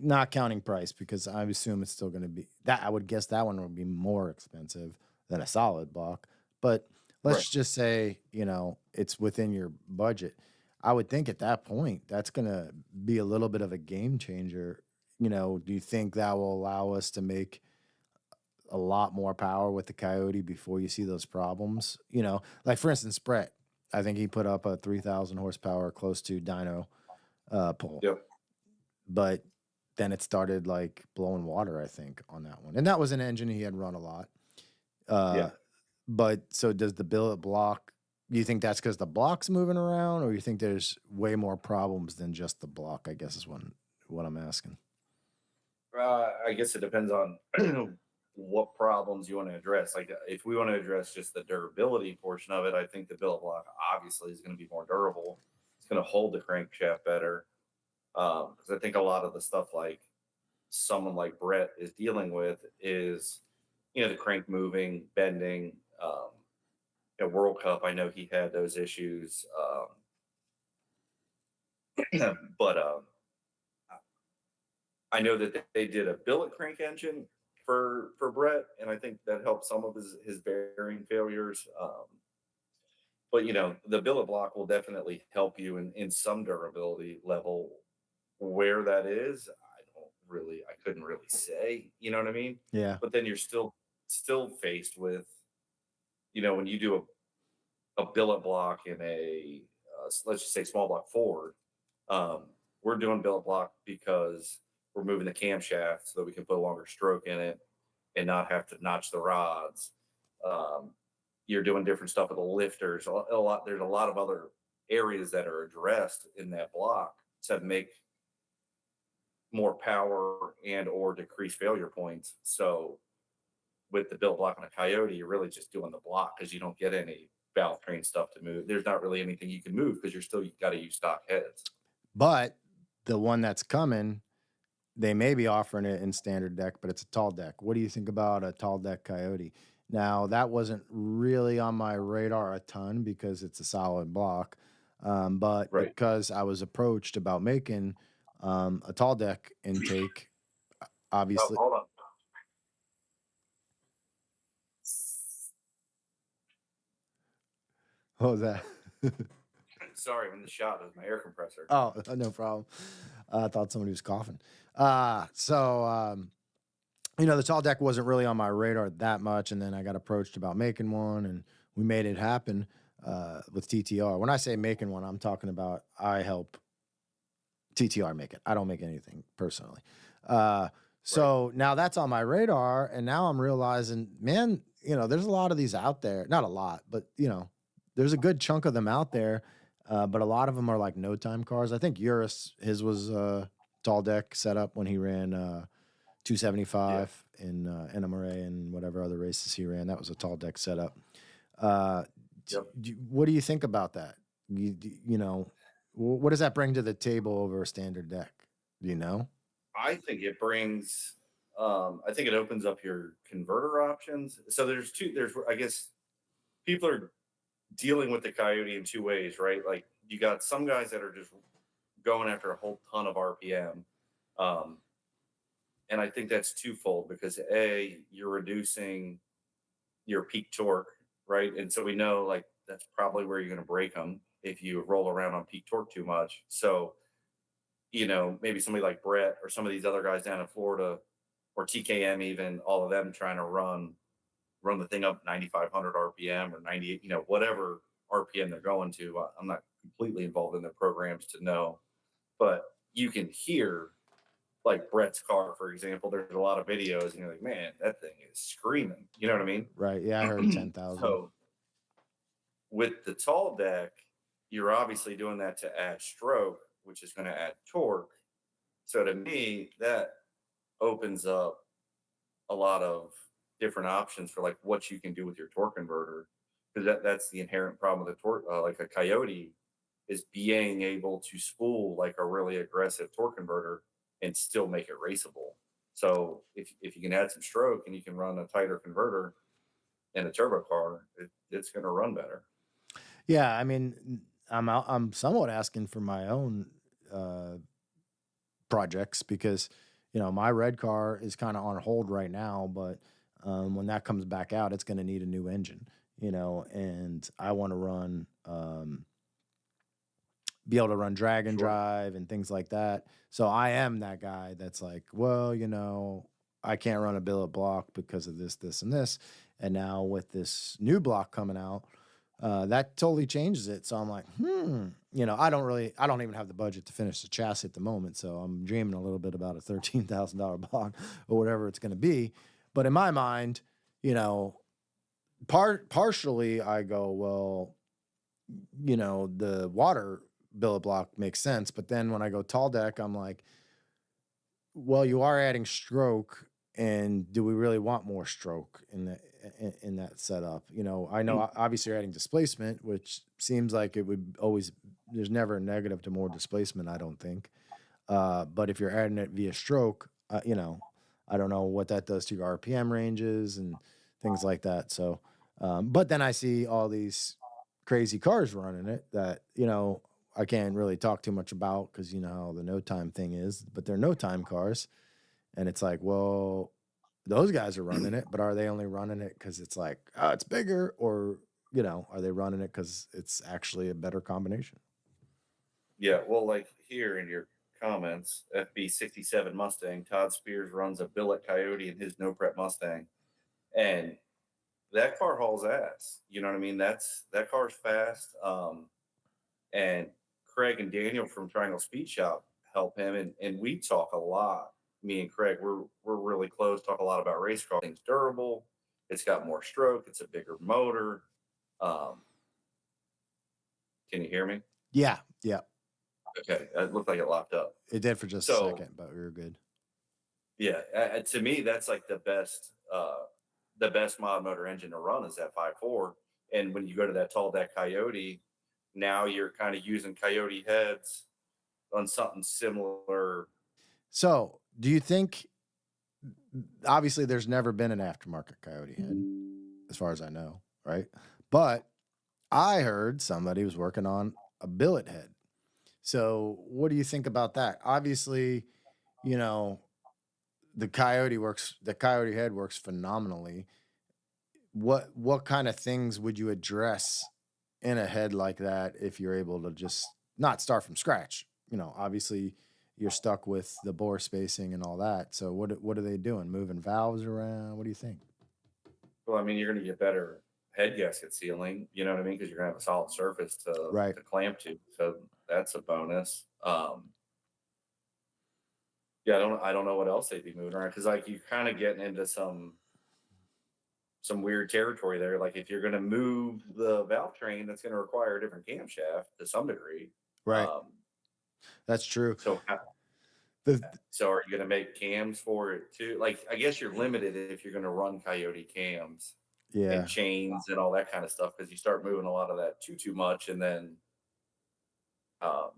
not counting price, because I assume it's still going to be that, I would guess that one would be more expensive than a solid block. But Right. let's just say, you know, it's within your budget. I would think at that point, that's going to be a little bit of a game changer. You know, do you think that will allow us to make a lot more power with the Coyote before you see those problems? You know, like for instance, Brett, I think he put up a 3,000 horsepower close to dyno pull, Yep. but then it started like blowing water, I think, on that one. And that was an engine he had run a lot. Yeah. Uh, but so does the billet block? Do you think that's because the block's moving around, or you think there's way more problems than just the block? I guess is what I'm asking. I guess it depends on what problems you want to address. Like, if we want to address just the durability portion of it, I think the billet block obviously is going to be more durable. It's going to hold the crankshaft better. Because I think a lot of the stuff like someone like Brett is dealing with is, the crank moving, bending. At World Cup, I know he had those issues. But I know that they did a billet crank engine for Brett, and I think that helped some of his bearing failures. But the billet block will definitely help you in some durability level. Where that is, I couldn't really say. You know what I mean? Yeah. But then you're still faced with, when you do a billet block in a let's just say small block Ford. Um, we're doing billet block because we're moving the camshaft so that we can put a longer stroke in it and not have to notch the rods. Um, you're doing different stuff with the lifters. A lot. There's a lot of other areas that are addressed in that block to make more power and or decrease failure points. So with the billet block on a Coyote, you're really just doing the block because you don't get any valve train stuff to move. There's not really anything you can move because you got to use stock heads. But the one that's coming, they may be offering it in standard deck, but it's a tall deck. What do you think about a tall deck Coyote? Now, that wasn't really on my radar a ton because it's a solid block. But Right. because I was approached about making a tall deck intake, Oh, obviously. hold on. What was that? Sorry, when the shot was my air compressor. Oh, no problem. I thought somebody was coughing. You know, the tall deck wasn't really on my radar that much, and then I got approached about making one, and we made it happen with TTR. When I say making one, I'm talking about I help TTR make it. I don't make anything personally. Uh, Right. so now that's on my radar, and now I'm realizing, man, you know, there's a lot of these out there. Not a lot, but you know, there's a good chunk of them out there. But a lot of them are like no time cars. I think Urus, his was tall deck setup when he ran Yeah. 275 in NMRA and whatever other races he ran. That was a tall deck setup. Uh, Yep. what do you think about that? You know, What does that bring to the table over a standard deck? Do you know? I think it brings. I think it opens up your converter options. So there's two. There's I guess people are dealing with the Coyote in two ways, right? Like you got some guys that are just going after a whole ton of RPM. Um, and I think that's twofold because A, you're reducing your peak torque, right? And so we know like that's probably where you're going to break them if you roll around on peak torque too much. So, maybe somebody like Brett or some of these other guys down in Florida or TKM, even all of them trying to run the thing up 9,500 RPM or 98, whatever RPM they're going to. I'm not completely involved in the programs to know, but you can hear like Brett's car, for example. There's a lot of videos, and you're like, man, that thing is screaming. You know what I Right. Yeah, I heard mean? 10,000. So with the tall deck, you're obviously doing that to add stroke, which is going to add torque. So to me, that opens up a lot of different options for like what you can do with your torque converter, because that's the inherent problem with a torque, like a Coyote, is being able to spool like a really aggressive torque converter and still make it raceable. So if you can add some stroke and you can run a tighter converter in a turbo car, it's going to run better. Yeah, I mean, I'm somewhat asking for my own uh, projects because my red car is kind of on hold right now, but when that comes back out, it's going to need a new engine. And I want to run. Be able to run drag and Sure. drive and things like that. So I am that guy that's like, well, I can't run a billet block because of this, this, and this. And now with this new block coming out, that totally changes it. So I'm like, I don't even have the budget to finish the chassis at the moment. So I'm dreaming a little bit about a $13,000 block or whatever it's going to be. But in my mind, you know, partially I go, well, the water billet block makes sense. But then when I go tall deck, I'm like, well, you are adding stroke, and do we really want more stroke in that setup? I know obviously you're adding displacement, which seems like it would always. There's never a negative to more displacement, I don't think. But if you're adding it via stroke, I don't know what that does to your RPM ranges and things like that. So, but then I see all these crazy cars running it that I can't really talk too much about because you know how the no time thing is, but they're no time cars. And it's like, well, those guys are running it, but are they only running it because it's like, oh, it's bigger? Or, are they running it because it's actually a better combination? Yeah, well, like here in your comments, FB67 Mustang, Todd Spears runs a billet Coyote in his no prep Mustang, and that car hauls ass. You know what I mean? That car's fast. And Craig and Daniel from Triangle Speed Shop help him, and we talk a lot. Me and Craig, we're really close. Talk a lot about race car. Things durable. It's got more stroke. It's a bigger motor. Um, can you hear me? Yeah. Yeah. Okay, it looked like it locked up. It did for just a So second, but we were good. yeah, to me, that's like the best mod motor engine to run is that 5.4. And when you go to that tall deck Coyote, now you're kind of using Coyote heads on something similar. So, do you think, obviously, there's never been an aftermarket Coyote head, as far as I know, right? But I heard somebody was working on a billet head. So, what do you think about that? Obviously, you know, the Coyote head works phenomenally. What kind of things would you address in a head like that if you're able to just not start from scratch? Obviously you're stuck with the bore spacing and all that. So what are they doing? Moving valves around? What do you think? Well, I mean, you're going to get better head gasket sealing. You know what I mean? Because you're going to have a solid surface to Right. clamp to. So that's a bonus. Yeah, I don't know what else they'd be moving around because like you're kind of getting into some weird territory there. Like if you're going to move the valve train, that's going to require a different camshaft to some degree. Right. Um, That's true. so The so are you going to make cams for it too? Like I guess you're limited if you're going to run Coyote cams and yeah. chains and all that kind of stuff because you start moving a lot of that too much, and then Um,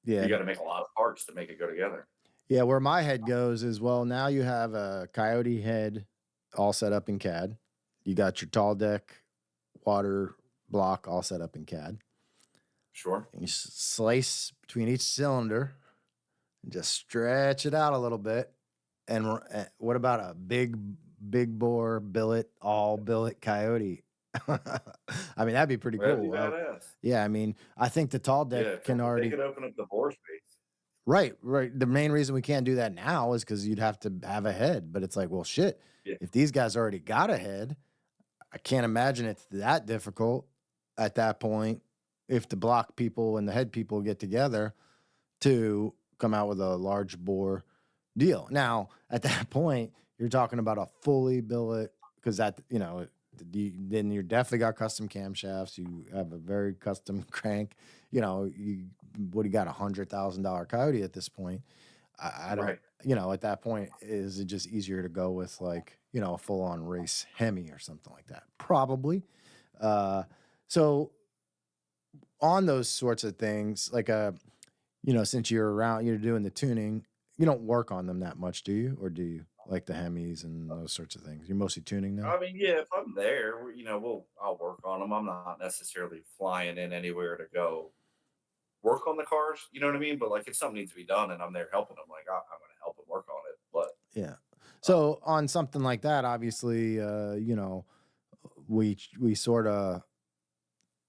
Yeah. you got to make a lot of parts to make it go together. Yeah, where my head goes is, well, now you have a Coyote head all set up in CAD. You got your tall deck water block all set up in CAD. Sure. And you slice between each cylinder and just stretch it out a little bit. And what about a big bore billet, all billet Coyote? I mean, that'd be pretty That'd be cool. badass. Yeah, I mean, I think the tall deck Yeah, can because if they already. could open up the bore space. Right, right. The main reason we can't do that now is because you'd have to have a head. But it's like, well, shit. Yeah. If these guys already got a head, I can't imagine it's that difficult at that point if the block people and the head people get together to come out with a large bore deal. Now, at that point, you're talking about a fully billet because that, then you're definitely got custom camshafts. You have a very custom crank. What do you got? $100,000 Coyote at this point. I don't, Right. at that point, is it just easier to go with like, a full on race Hemi or something like that? Probably. So on those sorts of things, like, since you're around, you're doing the tuning, you don't work on them that much, do you? Or do you like the Hemis and those sorts of things? You're mostly tuning them? I mean, yeah, if I'm there, I'll work on them. I'm not necessarily flying in anywhere to go work on the cars. You know what I mean? But like, if something needs to be done and I'm there helping them, like I'm going to help them work on it. But Yeah. uh, So on something like that, obviously, we sort of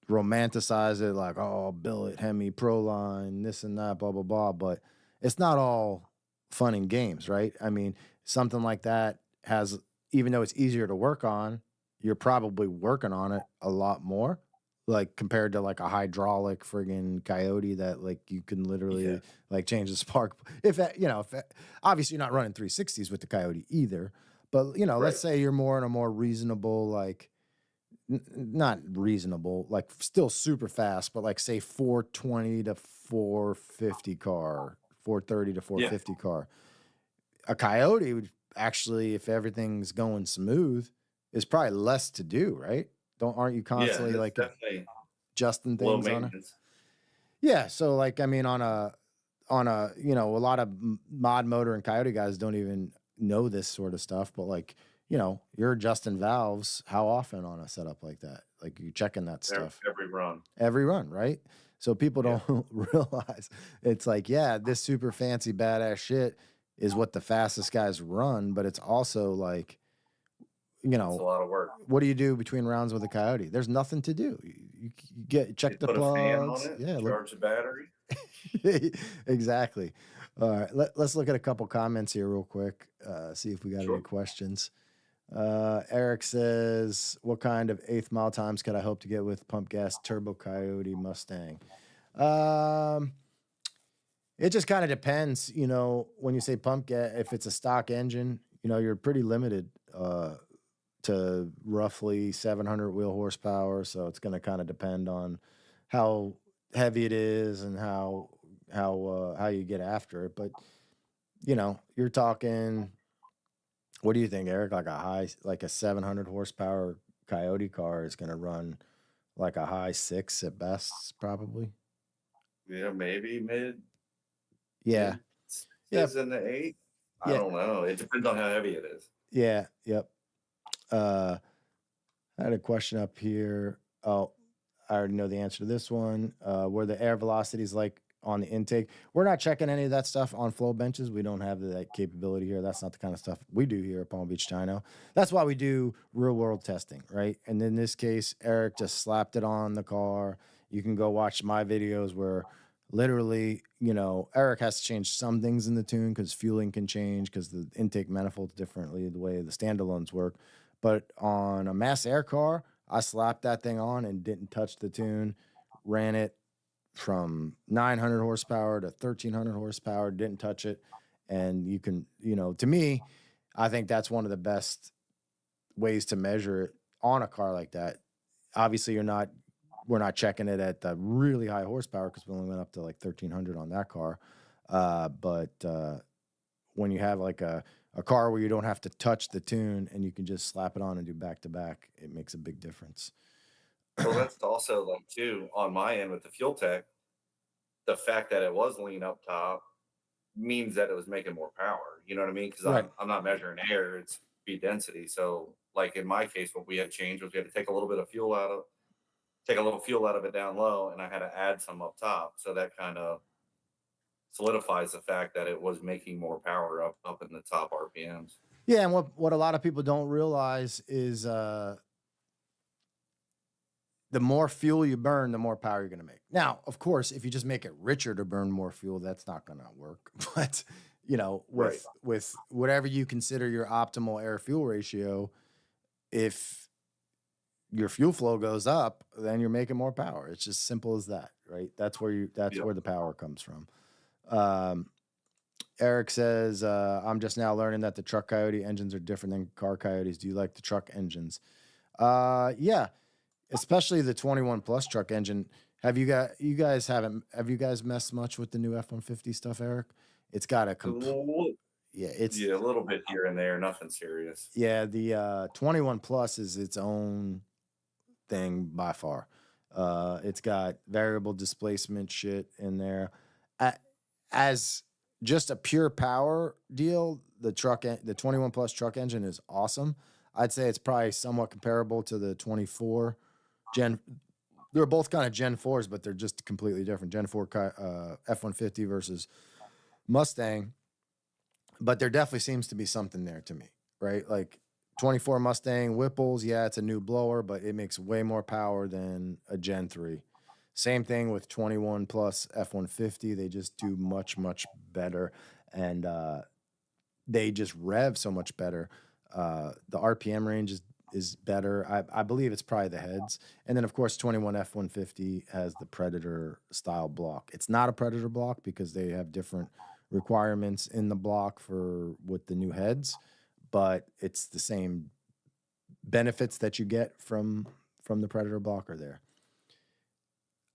romanticize it like, oh, billet, Hemi, Pro line, this and that, blah, blah, blah. But it's not all fun and games, right? I mean, something like that has, even though it's easier to work on, you're probably working on it a lot more, like compared to like a hydraulic friggin' Coyote that like you can yeah, literally like change the spark. Obviously you're not running 360s with the Coyote either, but right. let's say you're more in a more reasonable, like, not reasonable, like still super fast, but like say 420 to 450 car, 430 to Yeah. 450 car. A Coyote would actually, if everything's going smooth, is probably less to do, right? Aren't you Yeah. constantly It's like definitely adjusting low things on it? maintenance. Yeah. So like, I mean, on a, a lot of mod motor and Coyote guys don't even know this sort of stuff, but like, you're adjusting valves how often on a setup like that? Like you're checking that stuff Every run. every run, right? So people Yeah. don't realize it's like, yeah, this super fancy badass shit is what the fastest guys run, but it's also like, you It's a know, lot of work. what do you do between rounds with a Coyote? There's nothing to do. You You check the put a fan on plugs. it, Yeah, look. charge the battery. Exactly. All right, let's look at a couple comments here real quick. See if we got any Sure. questions. Eric says, "What kind of eighth mile times could I hope to get with pump gas turbo Coyote Mustang?" Um, it just kind of depends. When you say pump gas, if it's a stock engine, you're pretty limited to roughly 700 wheel horsepower. So it's going to kind of depend on how heavy it is and how you get after it. But you're talking. What do you think, Eric? Like a 700 horsepower Coyote car is going to run like a high six at best, probably. Yeah, maybe Yeah. mid Yeah. sixes and the eight. I Yeah. don't know. It depends on how heavy it is. Yeah. Yep. Uh, I had a question up here. Oh, I already know the answer to this one. Were the air velocities like on the intake? We're not checking any of that stuff on flow benches. We don't have that capability here. That's not the kind of stuff we do here at Palm Beach Dyno. That's why we do real world testing, right? And in this case, Eric just slapped it on the car. You can go watch my videos where literally, Eric has to change some things in the tune because fueling can change because the intake manifolds differently the way the standalones work. But on a mass air car, I slapped that thing on and didn't touch the tune, ran it from 900 horsepower to 1300 horsepower, didn't touch it. And you can, to me, I think that's one of the best ways to measure it on a car like that. Obviously, we're not checking it at the really high horsepower because we only went up to like 1300 on that car. But when you have like a car where you don't have to touch the tune and you can just slap it on and do back to back, it makes a big difference. Well, that's also like too on my end with the FuelTech. the fact that it was lean up top means that it was making more power. You know what I mean? Because Right. I'm not measuring air; it's speed density. So, like in my case, what we had to change was we had to take a little bit of fuel out of take a little fuel out of it down low, and I had to add some up top. So that kind of solidifies the fact that it was making more power up in the top RPMs. Yeah, and what a lot of people don't realize is the more fuel you burn, the more power you're going to make. Now, of course, if you just make it richer to burn more fuel, that's not going to work. But you know, Right. with whatever you consider your optimal air fuel ratio, if your fuel flow goes up, then you're making more power. It's just simple as that, right? That's Yep. where the power comes from. Um, Eric says, I'm just now learning that the truck Coyote engines are different than car Coyotes. Do you like the truck engines? Yeah, especially the 21 plus truck engine. You guys messed much with the new F-150 stuff, Eric? It's got a yeah, it's Yeah, a little bit here and there, nothing serious. yeah, the 21 plus is its own thing by far. It's got variable displacement shit in there. As just a pure power deal, the 21 plus truck engine is awesome. I'd say it's probably somewhat comparable to the 24 Gen. They're both kind of Gen 4s, but they're just completely different. Gen 4 F-150 versus Mustang. But there definitely seems to be something there to me, right? Like 24 Mustang Whipples, yeah, it's a new blower, but it makes way more power than a Gen 3. Same thing with 21 plus F-150. They just do much, much better. And they just rev so much better. The RPM range is better. I believe it's probably the heads. And then, of course, 21 F-150 has the Predator style block. It's not a Predator block because they have different requirements in the block with the new heads, but it's the same benefits that you get from the Predator block are there.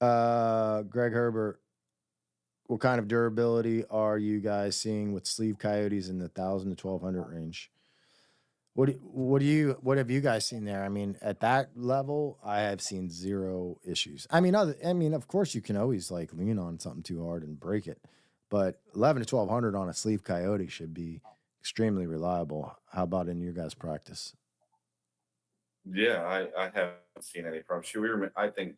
Greg Herbert, what kind of durability are you guys seeing with sleeve Coyotes in the 1,000 to 1,200 range? What have you guys seen there? I mean, at that level, I have seen zero issues. I mean, of course, you can always like lean on something too hard and break it, but 11 to 1,200 on a sleeve Coyote should be extremely reliable. How about in your guys' practice? Yeah, I haven't seen any problems. I think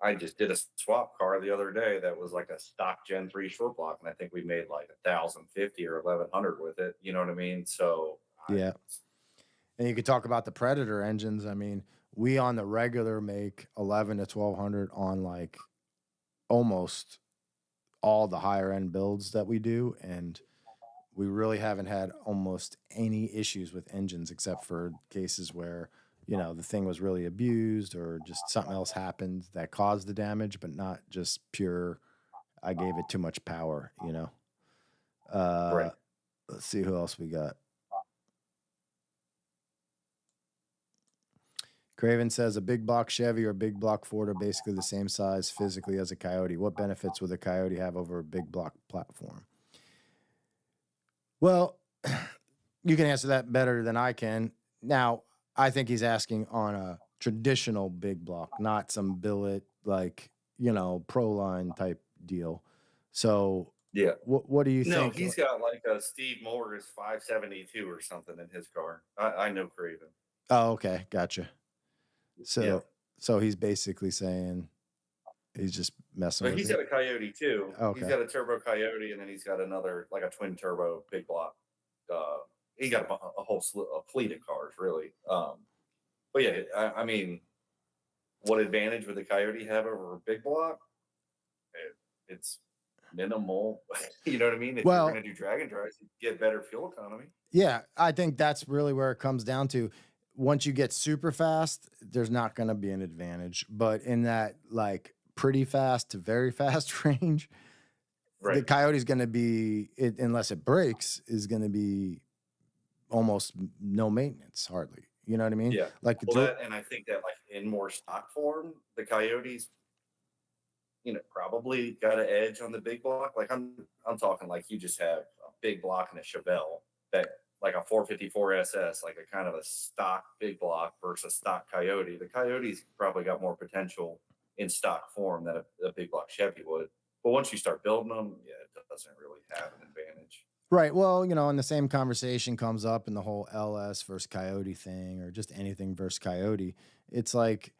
I just did a swap car the other day that was like a stock Gen 3 short block, and I think we made like 1,050 or 1,100 with it. You know what I mean? So Yeah. And you could talk about the Predator engines. I mean, we on the regular make 11 to 1,200 on like almost all the higher end builds that we do. And we really haven't had almost any issues with engines except for cases where, you know, the thing was really abused or just something else happened that caused the damage, but not just pure, I gave it too much power, you know? right. Let's see who else we got. Craven says a big block Chevy or big block Ford are basically the same size physically as a Coyote. What benefits would a Coyote have over a big block platform? Well, you can answer that better than I can. Now, I think he's asking on a traditional big block, not some billet like, you know, pro line type deal. So, Yeah. what do you No, think? he's got like a Steve Morris 572 or something in his car. I know Craven. Oh, okay, gotcha. Yeah. So he's basically saying he's just messing But with he's it. got a Coyote too. He's Okay. got a turbo Coyote, and then he's got another like a twin turbo big block. Uh, he got a whole a fleet of cars, really. But yeah, I mean, what advantage would the Coyote have over a big block? It's minimal. You know what I mean? If you're going Well, to do drag and drives, you get better fuel economy. yeah, I think that's really where it comes down to. Once you get super fast, there's not going to be an advantage. But in that like pretty fast to very fast range, the Right. Coyote's going to be, unless it breaks, is going to be almost no maintenance, hardly. You know what I mean? Yeah. Like, Well, that, and I think that like in more stock form, the Coyotes, probably got an edge on the big block. Like I'm talking like you just have a big block and a Chevelle that like a 454 SS, like a kind of a stock big block versus stock Coyote. The Coyotes probably got more potential in stock form than a big block Chevy would. But once you start building them, yeah, it doesn't really have an advantage. Right. Well, and the same conversation comes up in the whole LS versus Coyote thing, or just anything versus Coyote. It's like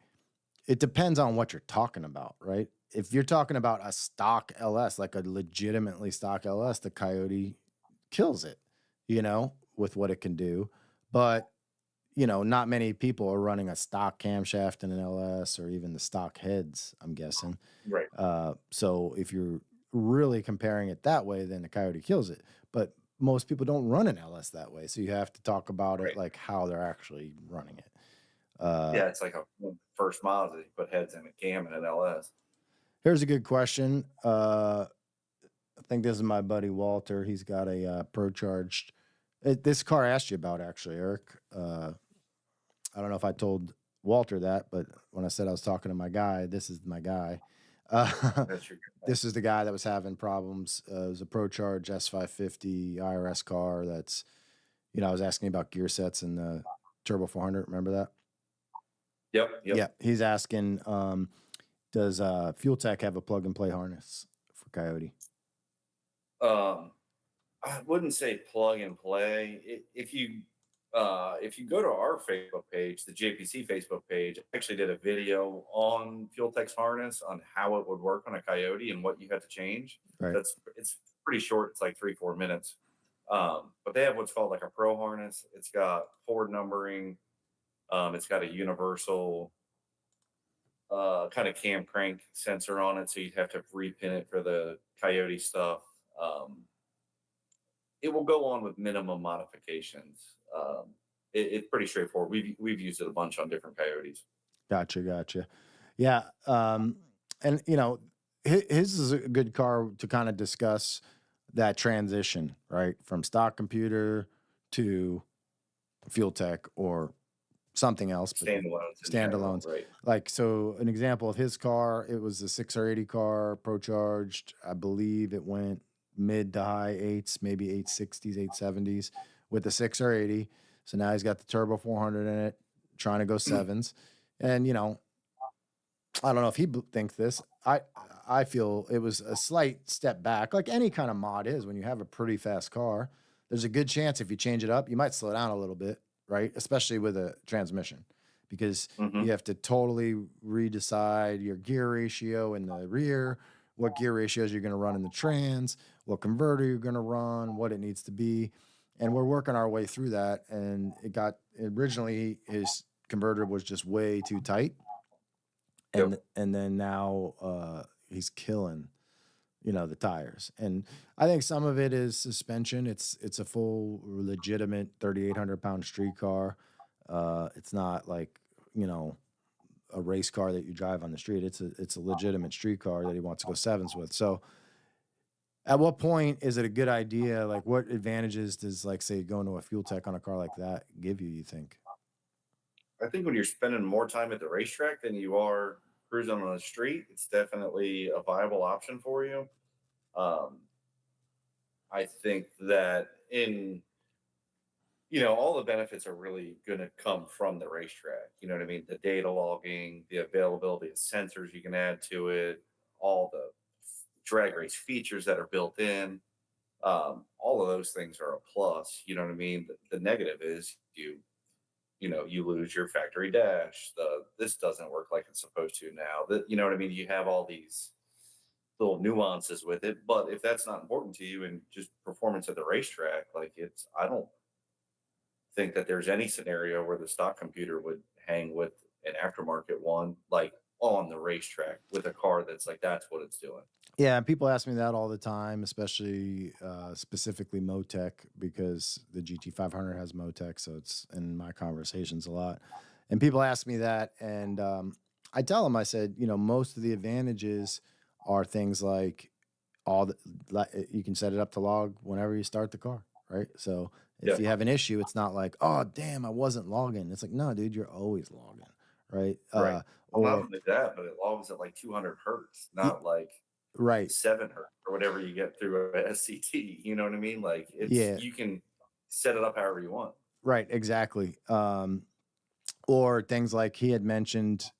it depends on what you're talking about, right? If you're talking about a stock LS, like a legitimately stock LS, the Coyote kills it, with what it can do. But, not many people are running a stock camshaft in an LS or even the stock heads, I'm guessing. Right. So if you're really comparing it that way, then the Coyote kills it. But most people don't run an LS that way. So you have to talk about it Right. like how they're actually running it. Uh, Yeah, it's like one of the first miles that you put heads in a cam and an LS. Here's a good question. I think this is my buddy Walter. He's got a Pro Charged. This car I asked you about, actually, Eric. I don't know if I told Walter that, but when I said I was talking to my guy, this is my guy. That's your This is the guy that was having problems. It was a Pro Charge S550 IRS car. That's, I was asking about gear sets in the Turbo 400. Remember that? Yep. Yeah. He's asking, does FuelTech have a plug and play harness for Coyote? I wouldn't say plug and play. If you go to our Facebook page, the JPC Facebook page, I actually did a video on FuelTech's harness on how it would work on a Coyote and what you had to change. Right. It's pretty short. It's like 3-4 minutes. But they have what's called like a pro harness. It's got forward numbering. It's got a universal kind of cam crank sensor on it, so you'd have to repin it for the Coyote stuff. It will go on with minimum modifications. It's pretty straightforward. We've used it a bunch on different Coyotes. Gotcha. Yeah. And his is a good car to kind of discuss that transition, right? From stock computer to FuelTech or something else, but standalones. Right? Like, so an example of his car, it was a 680 car, Pro Charged. I believe it went mid to high eights, maybe 860s, 870s with the 680. So now he's got the Turbo 400 in it, trying to go sevens. And, I don't know if he thinks this. I feel it was a slight step back, like any kind of mod is when you have a pretty fast car. There's a good chance if you change it up, you might slow down a little bit, right? Especially with a transmission, because you have to totally redecide your gear ratio in the rear, what gear ratios you're going to run in the trans, what converter you're going to run, what it needs to be. And we're working our way through that. And originally his converter was just way too tight. And then now he's killing, the tires. And I think some of it is suspension. It's a full legitimate 3,800 pound street car. It's not like, a race car that you drive on the street. It's a legitimate street car that he wants to go sevens with. So at what point is it a good idea? Like, what advantages does, like, say, going to a FuelTech on a car like that give you think? I think when you're spending more time at the racetrack than you are cruising on the street, it's definitely a viable option for you. Um, I think that all the benefits are really going to come from the racetrack. You know what I mean? The data logging, the availability of sensors you can add to it, all the drag race features that are built in. All of those things are a plus. You know what I mean? The negative is you lose your factory dash. This doesn't work like it's supposed to now. You know what I mean? You have all these little nuances with it, but if that's not important to you and just performance at the racetrack, like I don't think that there's any scenario where the stock computer would hang with an aftermarket one, like on the racetrack with a car that's like that's what it's doing. Yeah, people ask me that all the time, especially specifically Motec, because the GT500 has Motec, so it's in my conversations a lot. And people ask me that, and I tell them, I said, most of the advantages are things like you can set it up to log whenever you start the car, right? So if you have an issue, it's not like, oh, damn, I wasn't logging. It's like, no, dude, you're always logging, right? Right. Well, not only that, but it logs at like 200 hertz, not like right. 7 hertz or whatever you get through a SCT. You know what I mean? Like you can set it up however you want. Right. Exactly. Or things like he had mentioned,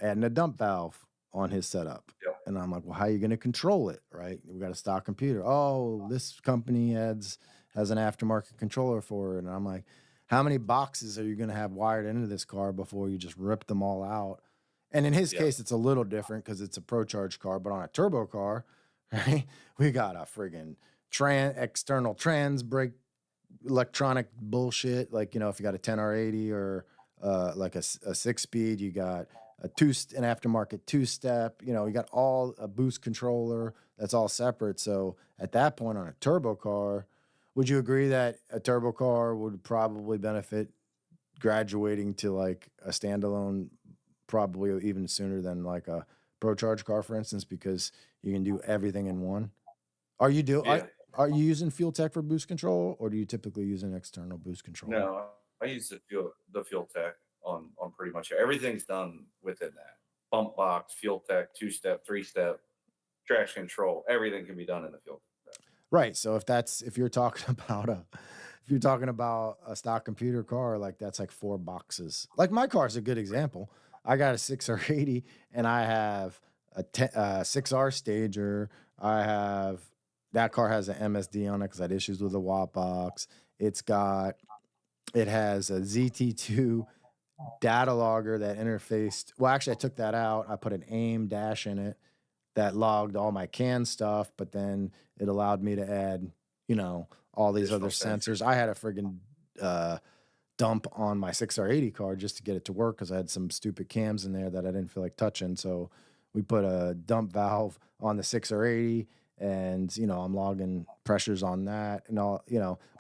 adding a dump valve on his setup. Yep. And I'm like, well, how are you going to control it? Right. We got a stock computer. Oh, this company has an aftermarket controller for it. And I'm like, how many boxes are you going to have wired into this car before you just rip them all out? And in his Yeah. case, it's a little different because it's a pro charge car, but on a turbo car, right? We got a friggin' external trans brake electronic bullshit. Like, if you got a 10R80 or like a 6 speed, you got an aftermarket two step, you got all a boost controller that's all separate. So at that point on a turbo car, would you agree that a turbo car would probably benefit graduating to like a standalone probably even sooner than like a pro charge car, for instance, because you can do everything in one? Are you do Yeah. are you using FuelTech for boost control, or do you typically use an external boost controller? No, I use the fuel tech on pretty much everything's done within that. Bump box, fuel tech, two step, three step, traction control, everything can be done in the fuel tech. Right. So if you're talking about a stock computer car, like that's like four boxes. Like my car is a good example. I got a 6R80 and I have a 6R stager. I have that car has an MSD on it because I had issues with the watt box. It has a ZT2 data logger that interfaced. Well, actually, I took that out. I put an AIM dash in it that logged all my CAN stuff, but then it allowed me to add, all these other Additional sensors. sensors. I had a friggin' uh, dump on my 6R80 car just to get it to work because I had some stupid cams in there that I didn't feel like touching. So we put a dump valve on the 6R80 and, I'm logging pressures on that and all,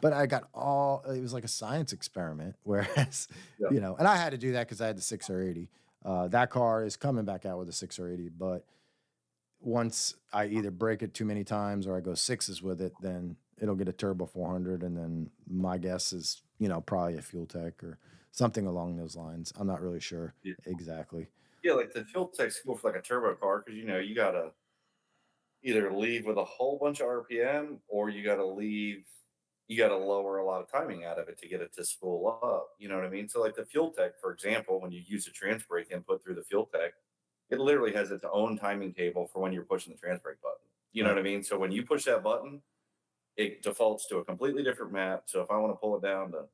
but it was like a science experiment. Whereas, Yeah. and I had to do that because I had the 6R80. That car is coming back out with a 6R80, but once I either break it too many times or I go sixes with it, then it'll get a turbo 400. And then my guess is, probably a fuel tech or something along those lines. I'm not really sure Yeah. exactly. Yeah, like the fuel tech's cool for like a turbo car because you gotta either leave with a whole bunch of RPM or you gotta lower a lot of timing out of it to get it to spool up. You know what I mean? So like the fuel tech, for example, when you use a trans brake input through the fuel tech, it literally has its own timing table for when you're pushing the trans brake button. You know Right. what I mean? So when you push that button, it defaults to a completely different map. So if I want to pull it down to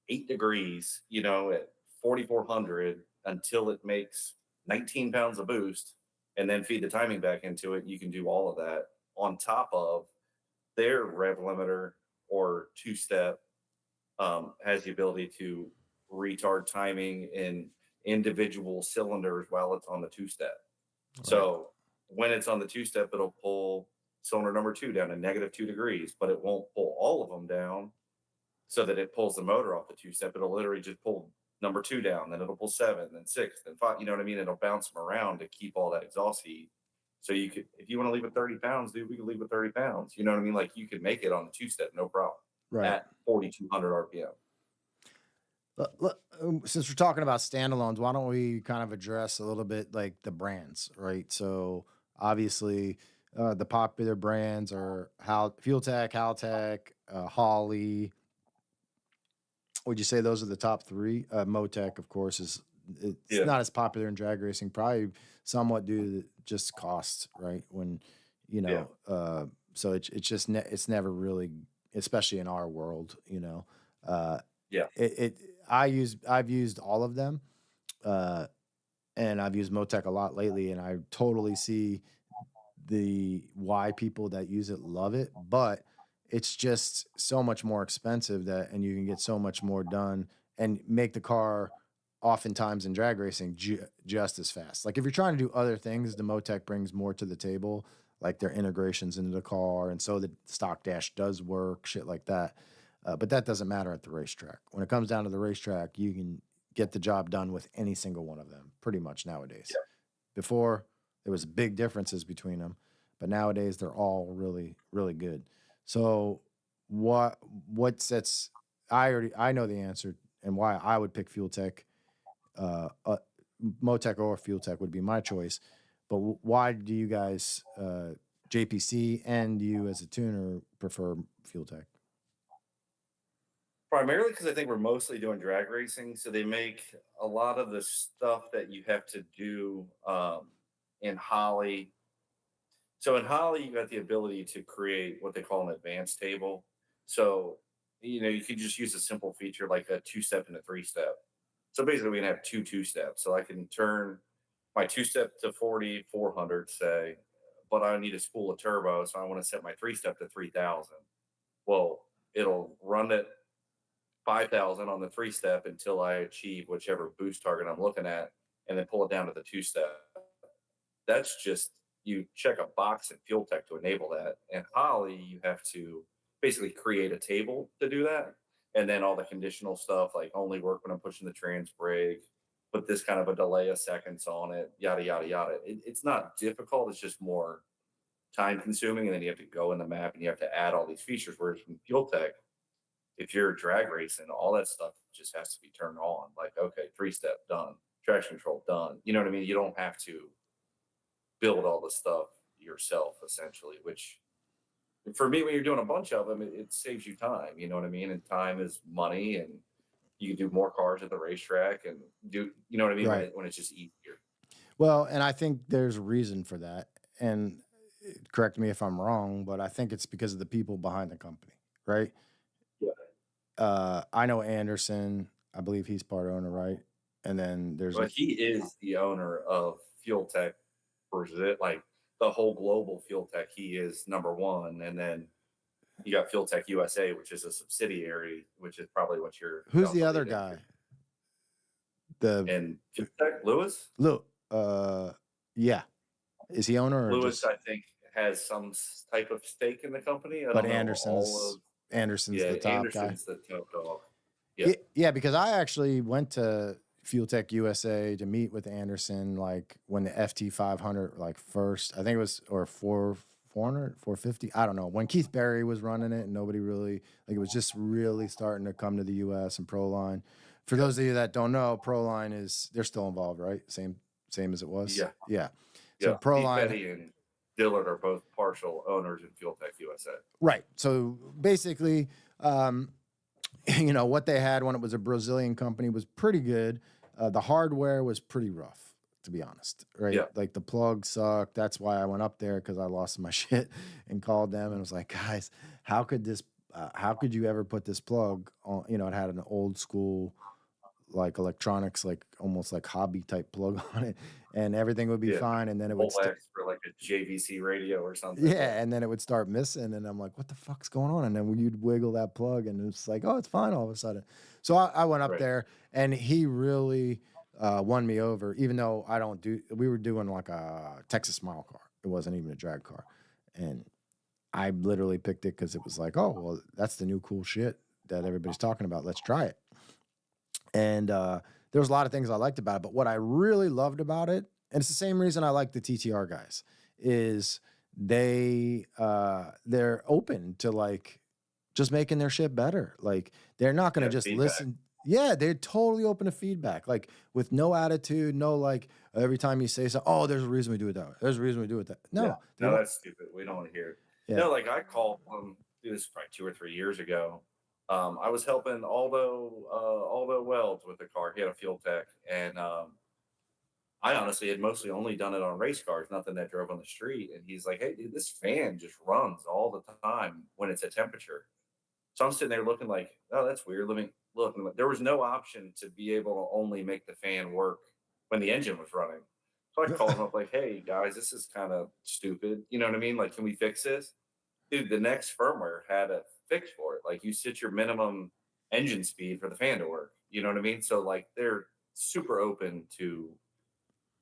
8 degrees, at 4,400 until it makes 19 pounds of boost and then feed the timing back into it, you can do all of that on top of their rev limiter or two step has the ability to retard timing in individual cylinders while it's on the two step. Right. So when it's on the two step, it'll pull cylinder number two down to -2 degrees, but it won't pull all of them down so that it pulls the motor off the two step. It'll literally just pull number two down, then it'll pull seven, then six, then five. You know what I mean? It'll bounce them around to keep all that exhaust heat. So you could, if you want to leave with 30 pounds, dude, we can leave with 30 pounds. You know what I mean? Like you could make it on the two step, no problem Right. at 4,200 RPM. Since we're talking about standalones, why don't we kind of address a little bit like the brands, right? So obviously, the popular brands are FuelTech, Haltech, Holley. Would you say those are the top three? Motec, of course, it's Yeah. not as popular in drag racing, probably somewhat due to just cost, right? When Yeah. so it's never really, especially in our world, uh, Yeah. I've used all of them, uh, and I've used Motec a lot lately, and I totally see the why people that use it love it, but it's just so much more expensive and you can get so much more done and make the car oftentimes in drag racing just as fast. Like if you're trying to do other things, the Motec brings more to the table, like their integrations into the car, and so the stock dash does work, shit like that. But that doesn't matter at the racetrack. When it comes down to the racetrack, you can get the job done with any single one of them, pretty much nowadays. Yeah. Before, there was big differences between them, but nowadays they're all really, really good. So what sets I know the answer and why I would pick Fuel Tech, Motec or Fuel Tech would be my choice. But why do you guys, JPC and you as a tuner, prefer Fuel Tech? Primarily because I think we're mostly doing drag racing. So they make a lot of the stuff that you have to do. in Holley. So in Holley, you got the ability to create what they call an advanced table. So, you could just use a simple feature like a two-step and a three-step. So basically, we can have two-steps. So I can turn my two-step to 40, 400, say, but I need a spool of turbo, so I want to set my three-step to 3,000. Well, it'll run at 5,000 on the three-step until I achieve whichever boost target I'm looking at, and then pull it down to the two-step. That's just you check a box in FuelTech to enable that. And Holley, you have to basically create a table to do that. And then all the conditional stuff like only work when I'm pushing the trans brake, put this kind of a delay of seconds on it, yada, yada, yada. It's not difficult. It's just more time consuming. And then you have to go in the map and you have to add all these features. Whereas in FuelTech, if you're drag racing, all that stuff just has to be turned on. Like, okay, three-step done, traction control done. You know what I mean? You don't have to build all the stuff yourself, essentially, which for me, when you're doing a bunch of them, it saves you time. You know what I mean? And time is money, and you can do more cars at the racetrack and do, you know what I mean? Right. When it's just easier. Well, and I think there's a reason for that. And correct me if I'm wrong, but I think it's because of the people behind the company, right? Yeah. I know Anderson. I believe he's part owner, right? And then there's But he is the owner of FuelTech, or is it like the whole global FuelTech? He is number one. And then you got FuelTech USA, which is a subsidiary, which is probably what you're who's about the to other lead guy? into. The And FuelTech, Lewis? Look, yeah. Is he owner or Lewis, just? I think, has some type of stake in the company. I But don't know all of. Anderson's Yeah, the top guy. Anderson's the top dog. Yeah. Yeah, because I actually went to FuelTech USA to meet with Anderson, like when the FT 500, like first, I think it was, or 400, 450. I don't know. When Keith Berry was running it and nobody really, like it was just really starting to come to the US and Proline. For those of you that don't know, Proline they're still involved, right? Same as it was. Yeah. Yeah. Yeah. So Proline. Petty and Dillard are both partial owners in FuelTech USA. Right. So basically, what they had when it was a Brazilian company was pretty good. The hardware was pretty rough, to be honest. Right. Yeah. Like the plug sucked. That's why I went up there, because I lost my shit and called them and was like, guys, how could you ever put this plug on? It had an old school, like electronics, like almost like hobby type plug on it, and everything would be fine. And then it would for like a JPC radio or something. Yeah, and then it would start missing, and I'm like, "What the fuck's going on?" And then you'd wiggle that plug, and it's like, "Oh, it's fine." All of a sudden, so I went up there, and he really won me over. Even though I don't do, we were doing like a Texas Mile car. It wasn't even a drag car, and I literally picked it because it was like, "Oh, well, that's the new cool shit that everybody's talking about. Let's try it." And there was a lot of things I liked about it, but what I really loved about it, and it's the same reason I like the TTR guys, is they're open to like just making their shit better. Like they're not going to just feedback. listen. Yeah, they're totally open to feedback, like with no attitude, no like every time you say something, oh, there's a reason we do it that way. There's a reason we do it that. No, no, that's stupid. We don't want to hear it. Yeah. No, like I called them. This was probably 2 or 3 years ago. I was helping Aldo Welds with the car. He had a FuelTech, and I honestly had mostly only done it on race cars, nothing that drove on the street. And he's like, "Hey, dude, this fan just runs all the time when it's at temperature." So I'm sitting there looking like, "Oh, that's weird." Let me look. There was no option to be able to only make the fan work when the engine was running. So I called him up like, "Hey guys, this is kind of stupid. You know what I mean? Like, can we fix this?" Dude, the next firmware had a fix for it. Like you set your minimum engine speed for the fan to work. You know what I mean? So like they're super open to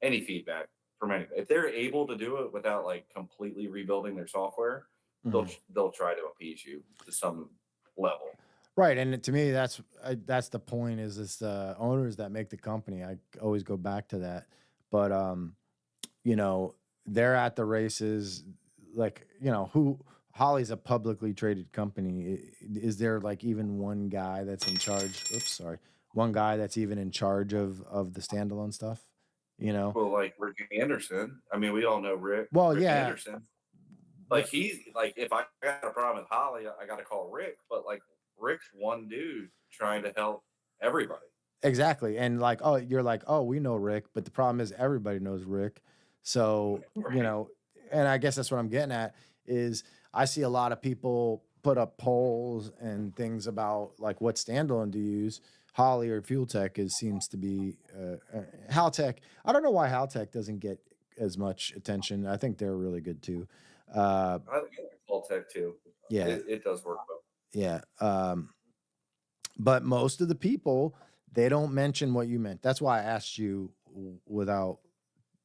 any feedback from anybody. If they're able to do it without like completely rebuilding their software, they'll try to appease you to some level. Right, and to me, that's the point. Is it's the owners that make the company. I always go back to that, but they're at the races. Like who Holley's a publicly traded company. Is there like even one guy that's in charge? Oops, sorry, one guy that's even in charge of the standalone stuff? Well, like Rick Anderson. I mean, we all know Rick. Well, Rick yeah. Anderson. Like he's like, if I got a problem with Holley, I got to call Rick. But like Rick's one dude trying to help everybody. Exactly. And like, oh, you're like, oh, we know Rick, but the problem is everybody knows Rick. So, Right. and I guess that's what I'm getting at is I see a lot of people put up polls and things about like what standalone to use. Holley or FuelTech seems to be Haltech. I don't know why Haltech doesn't get as much attention. I think they're really good too. Uh, I like FuelTech too. yeah, It does work well. yeah. But most of the people they don't mention what you meant. That's why I asked you without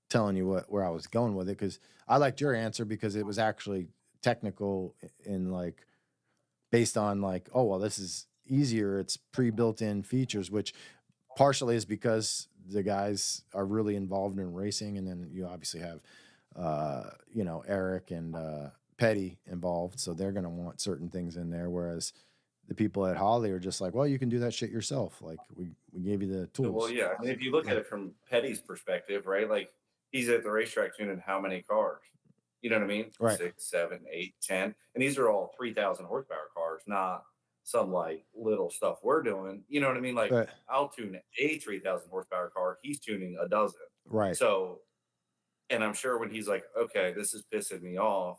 telling you where I was going with it because I liked your answer because it was actually technical in like based on like, oh well, this is easier. It's pre-built in features, which partially is because the guys are really involved in racing, and then you obviously have Eric and Petty involved, so they're gonna want certain things in there, whereas the people at Holley are just like, well, you can do that shit yourself. Like we gave you the Well, tools. yeah. I mean, if you look Yeah. at it from Petty's perspective, right? Like he's at the racetrack tuning how many cars? You know what I mean? Right. 6, 7, 8, 10. And these are all 3,000 horsepower cars, not some like little stuff we're doing. You know what I mean? Like But I'll tune a 3,000 horsepower car. He's tuning a dozen. right. So, and I'm sure when he's like, okay, this is pissing me off.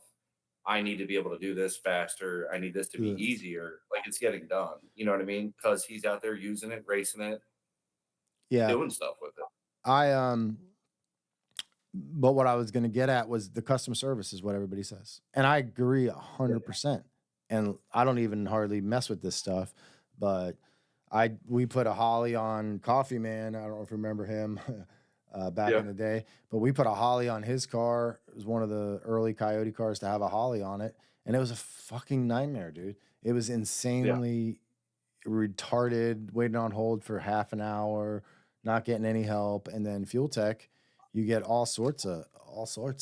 I need to be able to do this faster. I need this to be The- easier. Like it's getting done. You know what I mean? Because he's out there using it, racing it, yeah. doing stuff with it. I but what I was gonna get at was the customer service is what everybody says. And I agree 100%. And I don't even hardly mess with this stuff, but we put a Holly on Coffee Man. I don't know if you remember him back Yeah. in the day, but we put a Holly on his car. It was one of the early Coyote cars to have a Holly on it, and it was a fucking nightmare, dude. It was Yeah. insanely retarded, waiting on hold for half an hour, not getting any help, and then Fuel Tech, you get all sorts of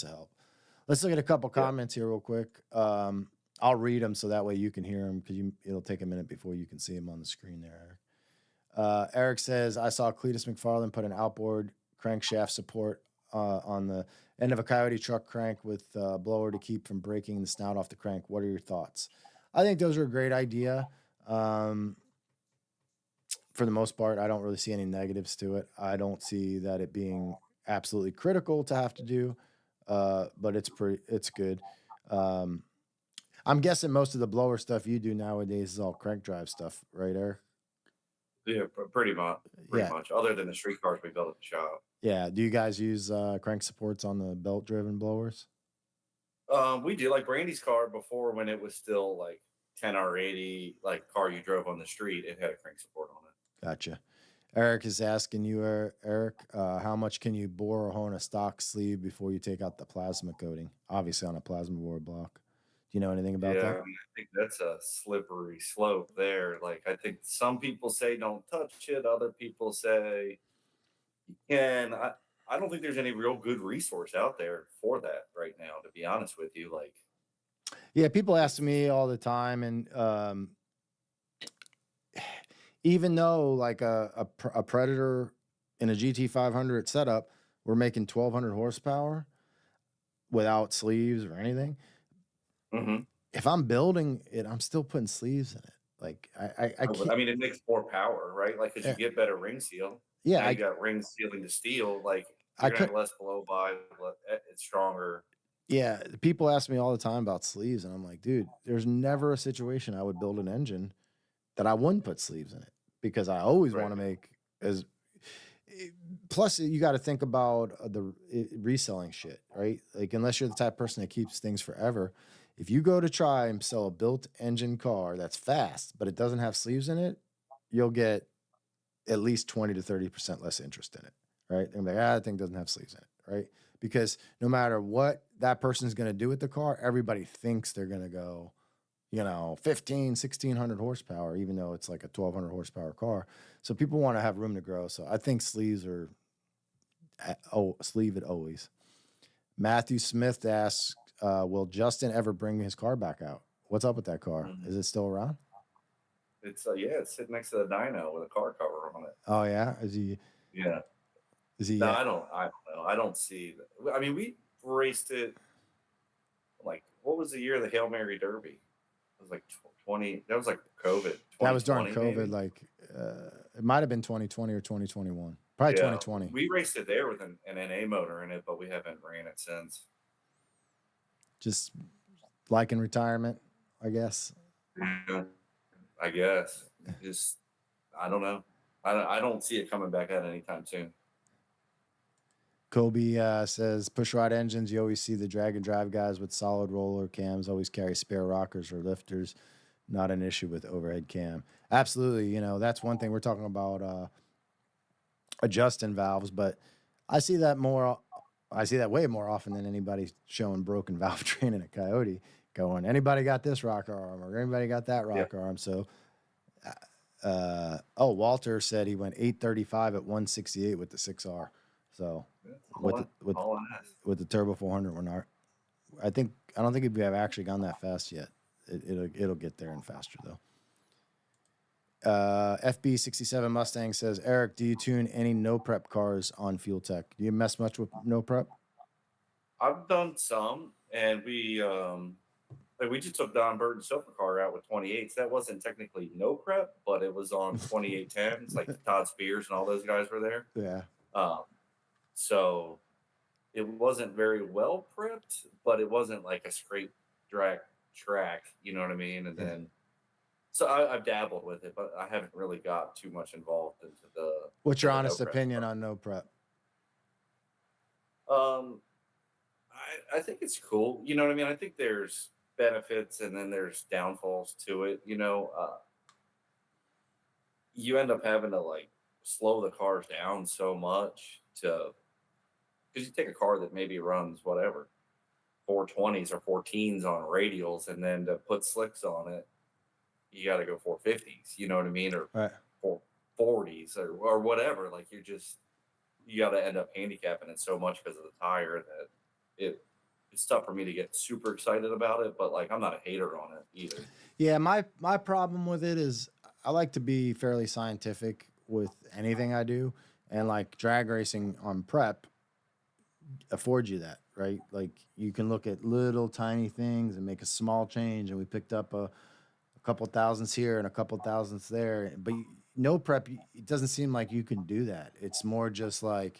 help. Let's look at a couple Yeah. comments here real quick. I'll read them so that way you can hear them because it'll take a minute before you can see them on the screen there, Eric. Eric says, I saw Cletus McFarland put an outboard crankshaft support on the end of a Coyote truck crank with a blower to keep from breaking the snout off the crank. What are your thoughts? I think those are a great idea. Um, for the most part, I don't really see any negatives to it. I don't see that it being absolutely critical to have to do, but it's good. Um, I'm guessing most of the blower stuff you do nowadays is all crank drive stuff, right, Eric? Yeah. Pretty much. Pretty Yeah, much. Other than the street cars we built at the shop. yeah. Do you guys use crank supports on the belt driven blowers? We did like Brandy's car before when it was still like 10R80, like car you drove on the street. It had a crank support on it. Gotcha. Eric is asking you, Eric, how much can you bore or hone a stock sleeve before you take out the plasma coating? Obviously, on a plasma bore block. Do you know anything about Yeah, that? I mean, I think that's a slippery slope there. Like, I think some people say don't touch it, other people say you can. I don't think there's any real good resource out there for that right now, to be honest with you. Like, Yeah, people ask it's me all the time, and even though like a Predator in a GT 500 setup, we're making 1,200 horsepower without sleeves or anything. Mhm. If I'm building it, I'm still putting sleeves in it. Like I can't. I mean, it makes more power, right? Like, because you eh, get better ring seal. Yeah, Now you got ring sealing to steel. Like, I you're gonna could. have less blow by. It's stronger. Yeah, people ask me all the time about sleeves, and I'm like, dude, there's never a situation I would build an engine that I wouldn't put sleeves in it because I always Right. want to make as. Plus, you got to think about reselling shit, right? Like, unless you're the type of person that keeps things forever, if you go to try and sell a built engine car that's fast, but it doesn't have sleeves in it, you'll get at least 20 to 30% less interest in it, right? And like, that thing doesn't have sleeves in it, right? Because no matter what that person's going to do with the car, everybody thinks they're going to go, 15, 1,600 horsepower, even though it's like a 1,200 horsepower car. So people want to have room to grow. So I think sleeves are, sleeve it always. Matthew Smith asks, will Justin ever bring his car back out? What's up with that car? Mhm. Is it still around? Yeah, it's sitting next to the dyno with a car cover on it. Oh yeah. Is he, Yeah. is he, No, I don't know. I don't see that. I mean, we raced it like what was the year of the Hail Mary Derby? It was like 20. That was like COVID, that was during 2020 COVID. maybe. Like, it might've been 2020 or 2021. Probably Yeah, 2020. we raced it there with an NA motor in it, but we haven't ran it since. Just like in retirement, I guess. Yeah, I guess. Just I don't know. I don't see it coming back out anytime soon. Kobe says, push rod engines, you always see the drag and drive guys with solid roller cams always carry spare rockers or lifters. Not an issue with overhead cam. Absolutely. You know, that's one thing we're talking about adjusting valves, but I see that more. I see that way more often than anybody showing broken valve training at Coyote going, anybody got this rocker arm or anybody got that Yeah, rocker arm. So, Walter said he went 835 at 168 with the 6R. So that's with the, with all I ask. with the turbo 400, we're not. I don't think we have actually gone that fast yet. It'll get there and faster though. FB67 Mustang says, Eric, do you tune any no prep cars on FuelTech? Do you mess much with no prep? I've done some, and we just took Don Burton's silver car out with 28s. That wasn't technically no prep, but it was on 2810s. Like Todd Spears and all those guys were there. Yeah. So it wasn't very well prepped, but it wasn't like a straight drag track. You know what I mean? And then, so I've dabbled with it, but I haven't really got too much involved into the. What's your the honest no prep opinion stuff. on no prep? I think it's cool. You know what I mean? I think there's benefits and then there's downfalls to it. You end up having to like slow the cars down so much because you take a car that maybe runs whatever 420s or 14s on radials, and then to put slicks on it, you got to go 450s. You know what I mean? Or Right. 440s or whatever. Like you got to end up handicapping it so much because of the tire that it's tough for me to get super excited about it, but like I'm not a hater on it either. Yeah, my problem with it is I like to be fairly scientific with anything I do, and like drag racing on prep affords you that, right? Like you can look at little tiny things and make a small change, and we picked up a couple thousandths here and a couple thousandths there, but no prep, it doesn't seem like you can do that. It's more just like,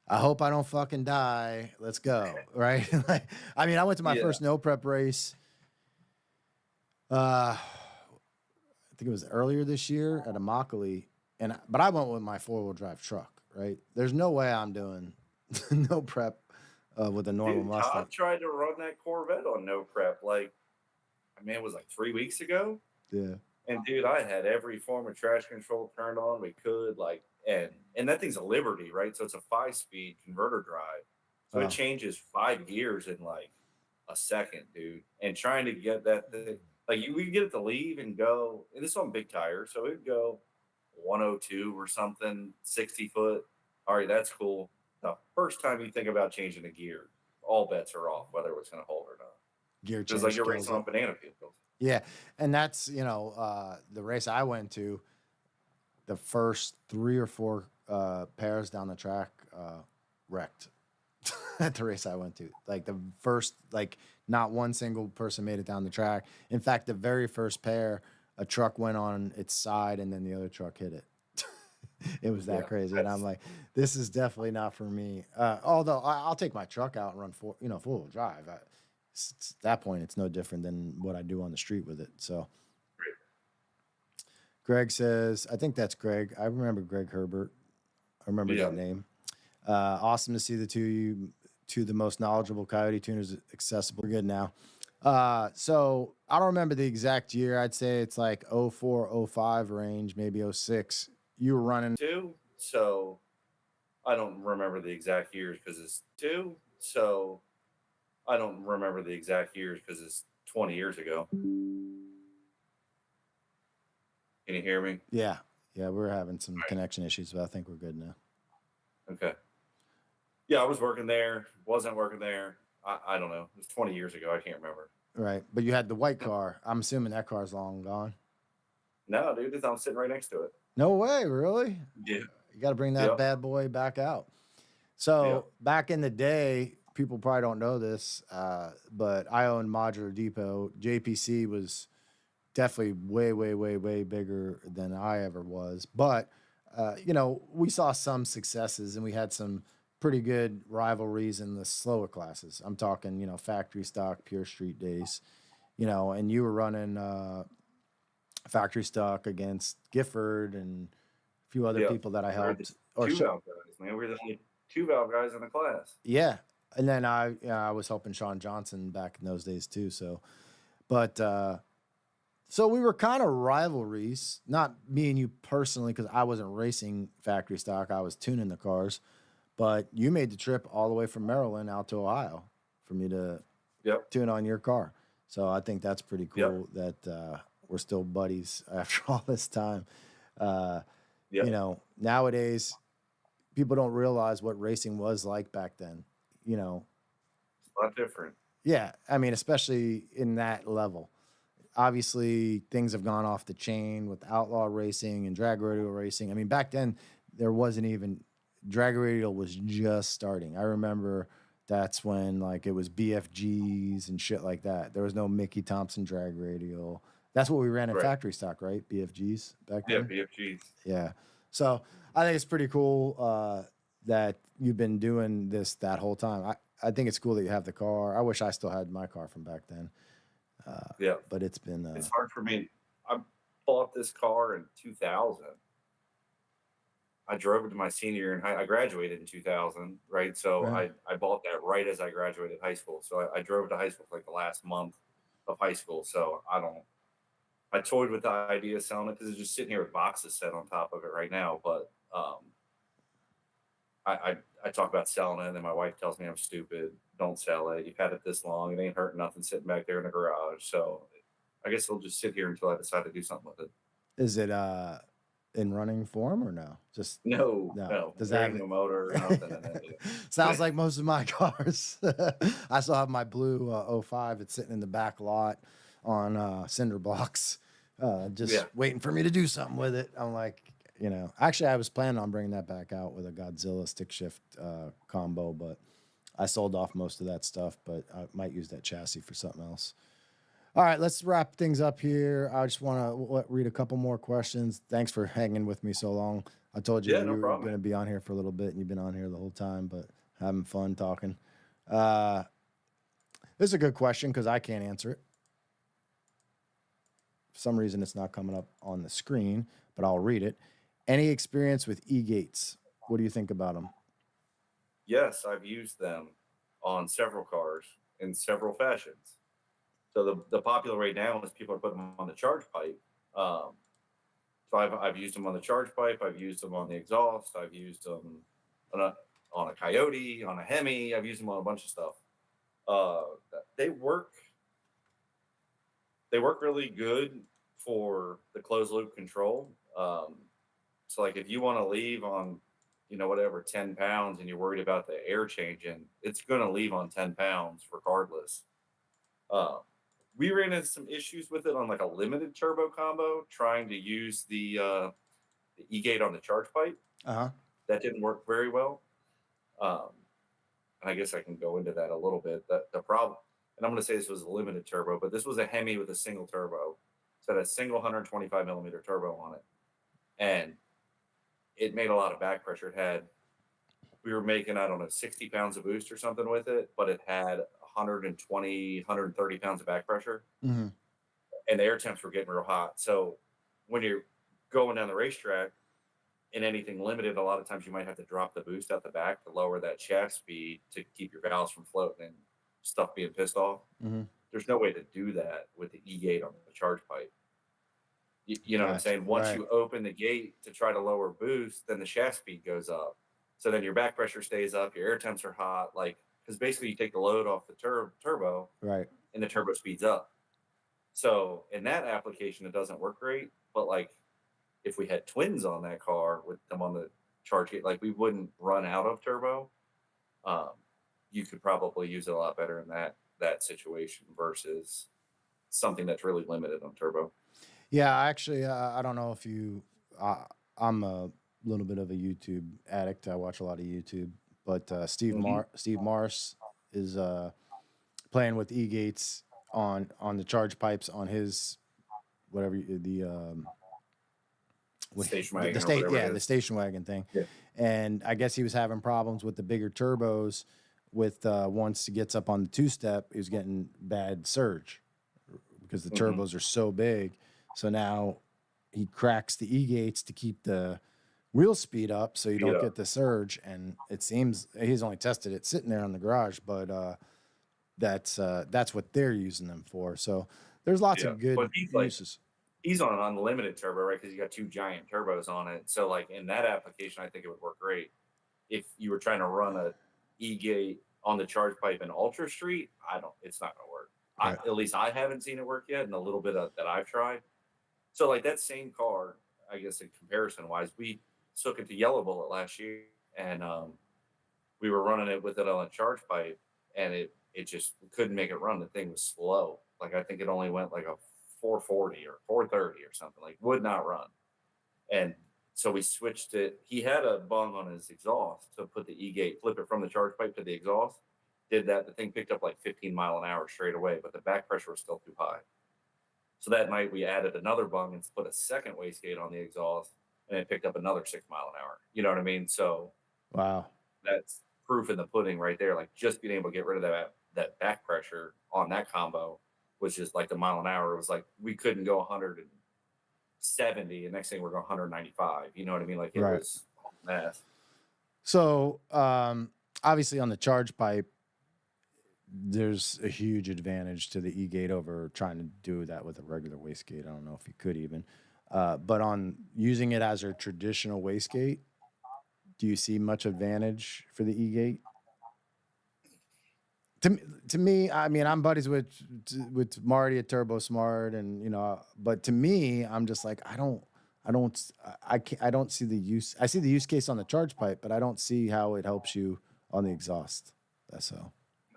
I hope I don't fucking die. Let's go, right? Like, I mean, I went to my first no prep race. I think it was earlier this year at Immokalee, but I went with my 4-wheel drive truck, right? There's no way I'm doing no prep with a normal Mustang. Todd tried to run that Corvette on no prep. Like, I mean, it was like 3 weeks ago. Yeah. And dude, I had every form of traction control turned on we could, like, and that thing's a Liberty, right? So it's a 5-speed converter drive. So it changes 5 gears in like a second, dude. And trying to get that thing, like we could get it to leave and go, and this on big tires, so it'd go 102 or something, 60 foot. All right, that's cool. The first time you think about changing a gear, all bets are off, whether it's going to hold or not. Gear change. Just like you're racing on banana peels. Yeah, and that's the race I went to. The first 3 or 4 pairs down the track wrecked at the race I went to. Like the first, like not one single person made it down the track. In fact, the very first pair, a truck went on its side and then the other truck hit it. It was that crazy, and I'm like, this is definitely not for me. Although I'll take my truck out and run full-wheel drive. At that point, it's no different than what I do on the street with it. So. Greg says, I think that's Greg. I remember Greg Herbert. I remember that name. Awesome to see the two the most knowledgeable Coyote tuners accessible. We're good now. So I don't remember the exact year. I'd say it's like 04, 05 range, maybe 06. You were running 2, so I don't remember the exact years because it's 2. So I don't remember the exact years because it's 20 years ago. Can you hear me? Yeah, we're having some connection issues, but I think we're good now. Okay. Yeah, I was working there. Wasn't working there. I don't know. It was 20 years ago. I can't remember. Right, but you had the white car. I'm assuming that car's long gone. No, dude, I'm sitting right next to it. No way, really? Yeah. You got to bring that bad boy back out. So back in the day, people probably don't know this, but I owned Modular Depot. JPC was definitely way, way, way, way bigger than I ever was. But we saw some successes and we had some pretty good rivalries in the slower classes. I'm talking, factory stock, pure street days, and you were running factory stock against Gifford and a few other Yeah, people that I we were the helped. Or two valve guys, man. We were the only two valve guys in the class. yeah, and then I was helping Sean Johnson back in those days too. So, but so we were kind of rivalries, not me and you personally, because I wasn't racing factory stock. I was tuning the cars, but you made the trip all the way from Maryland out to Ohio for me to Yep, tune on your car. So I think that's pretty yep, cool that we're still buddies after all this time. Uh, yep. Nowadays people don't realize what racing was like back then. You know, It's a lot different. yeah, I mean, especially in that level. Obviously, things have gone off the chain with outlaw racing and drag rodeo racing. I mean, back then there wasn't even drag rodeo was just starting. I remember that's when like it was BFGs and shit like that. There was no Mickey Thompson drag radio. That's what we ran in Right. factory stock, right? BFGs back Yeah, then. BFGs. Yeah. So I think it's pretty cool that you've been doing this that whole time. I think it's cool that you have the car. I wish I still had my car from back then. Yeah, But it's been it's hard for me. I bought this car in 2000. I drove it to my senior year in high. I graduated in 2000, right? So right. I bought that right as I graduated high school. So I drove to high school for like the last month of high school. So I don't. I toyed with the idea of selling it because it's just sitting here with boxes set on top of it right now. But I talk about selling it, and then my wife tells me I'm stupid. Don't sell it. You've had it this long. It ain't hurting nothing sitting back there in the garage. So I guess it'll just sit here until I decide to do something with it. Is it in running form or no? Just No, no. no, Does that there ain't have no motor or nothing in it. sounds like most of my cars. I still have my blue '05. It's sitting in the back lot on cinder blocks, just Yeah, waiting for me to do something with it. I'm like, actually, I was planning on bringing that back out with a Godzilla stick shift combo, but I sold off most of that stuff. But I might use that chassis for something else. All right, let's wrap things up here. I just want to read a couple more questions. Thanks for hanging with me so long. I told you yeah, we no were problem, going man. to be on here for a little bit, and you've been on here the whole time, but having fun talking. Uh, this is a good question because I can't answer it. For some reason, it's not coming up on the screen, but I'll read it. Any experience with e-gates? What do you think about them? Yes, I've used them on several cars in several fashions. So the popular right now is people are putting them on the charge pipe. Um, so I've used them on the charge pipe. I've used them on the exhaust. I've used them on a Coyote, on a Hemi. I've used them on a bunch of stuff. Uh, they work. They work really good for the closed loop control. So like if you want to leave on, whatever 10 pounds and you're worried about the air changing, it's going to leave on 10 pounds regardless. Uh, we ran into some issues with it on like a limited turbo combo, trying to use the e-gate on the charge pipe. Uh huh. That didn't work very well. Um, and I guess I can go into that a little bit. The problem, and I'm going to say this was a limited turbo, but this was a Hemi with a single turbo. So it had a single 125 millimeter turbo on it. And it made a lot of back pressure. We were making, I don't know, 60 pounds of boost or something with it, but it had 120, 130 pounds of back pressure. Hmm. And the air temps were getting real hot. So when you're going down the racetrack in anything limited, a lot of times you might have to drop the boost out the back to lower that shaft speed to keep your valves from floating and stuff being pissed off. Hmm. There's no way to do that with the e-gate on the charge pipe. You know what I'm Gotcha. saying? Once Right. you open the gate to try to lower boost, then the shaft speed goes up. So then your back pressure stays up, your air temps are hot, like because basically you take the load off the turbo Right. and the turbo speeds up. So in that application, it doesn't work great. But like if we had twins on that car with them on the charge gate, like we wouldn't run out of turbo. Um, you could probably use it a lot better in that situation versus something that's really limited on turbo. Yeah, actually, I don't know if you. I'm a little bit of a YouTube addict. I watch a lot of YouTube, but Hmm. Steve Morris is playing with e gates on the charge pipes on his whatever the Station The wagon or state, whatever yeah, it the is. station wagon thing. Yeah. And I guess he was having problems with the bigger turbos. With once he gets up on the two step, he was getting bad surge because the Hmm. turbos are so big. So now he cracks the e gates to keep the wheel speed up, so you Speed don't up. get the surge. And it seems he's only tested it sitting there in the garage, but that's what they're using them for. So there's lots Yeah. of good But uses. he's on an unlimited turbo, right? Because you got two giant turbos on it. So like in that application, I think it would work great. If you were trying to run a E gate on the charge pipe in Ultra Street, I don't. It's not going to work. Right. At least I haven't seen it work yet, and a little bit of, that I've tried. So like that same car, I guess in comparison wise, we took it to Yellow Bullet last year, and we were running it with it on a charge pipe, and it just couldn't make it run. The thing was slow. Like I think it only went like a 440 or 430 or something. Like would not run. And so we switched it. He had a bung on his exhaust to put the E gate, flip it from the charge pipe to the exhaust. Did that. The thing picked up like 15 mph straight away, but the back pressure was still too high. So that night we added another bung and put a second wastegate on the exhaust, and it picked up another 6 mph. You know what I mean? So Wow. that's proof in the pudding right there. Like just being able to get rid of that back pressure on that combo was just like the mile an hour. It was like we couldn't go 170, and next thing we're going 195. You know what I mean? Like it Right. was math. So obviously on the charge pipe, there's a huge advantage to the E gate over trying to do that with a regular wastegate. I don't know if you could even, but on using it as a traditional wastegate, do you see much advantage for the E gate? To me, I mean, I'm buddies with Marty at Turbo Smart, and but to me, I'm just like, I don't see the use. I see the use case on the charge pipe, but I don't see how it helps you on the exhaust. That's all.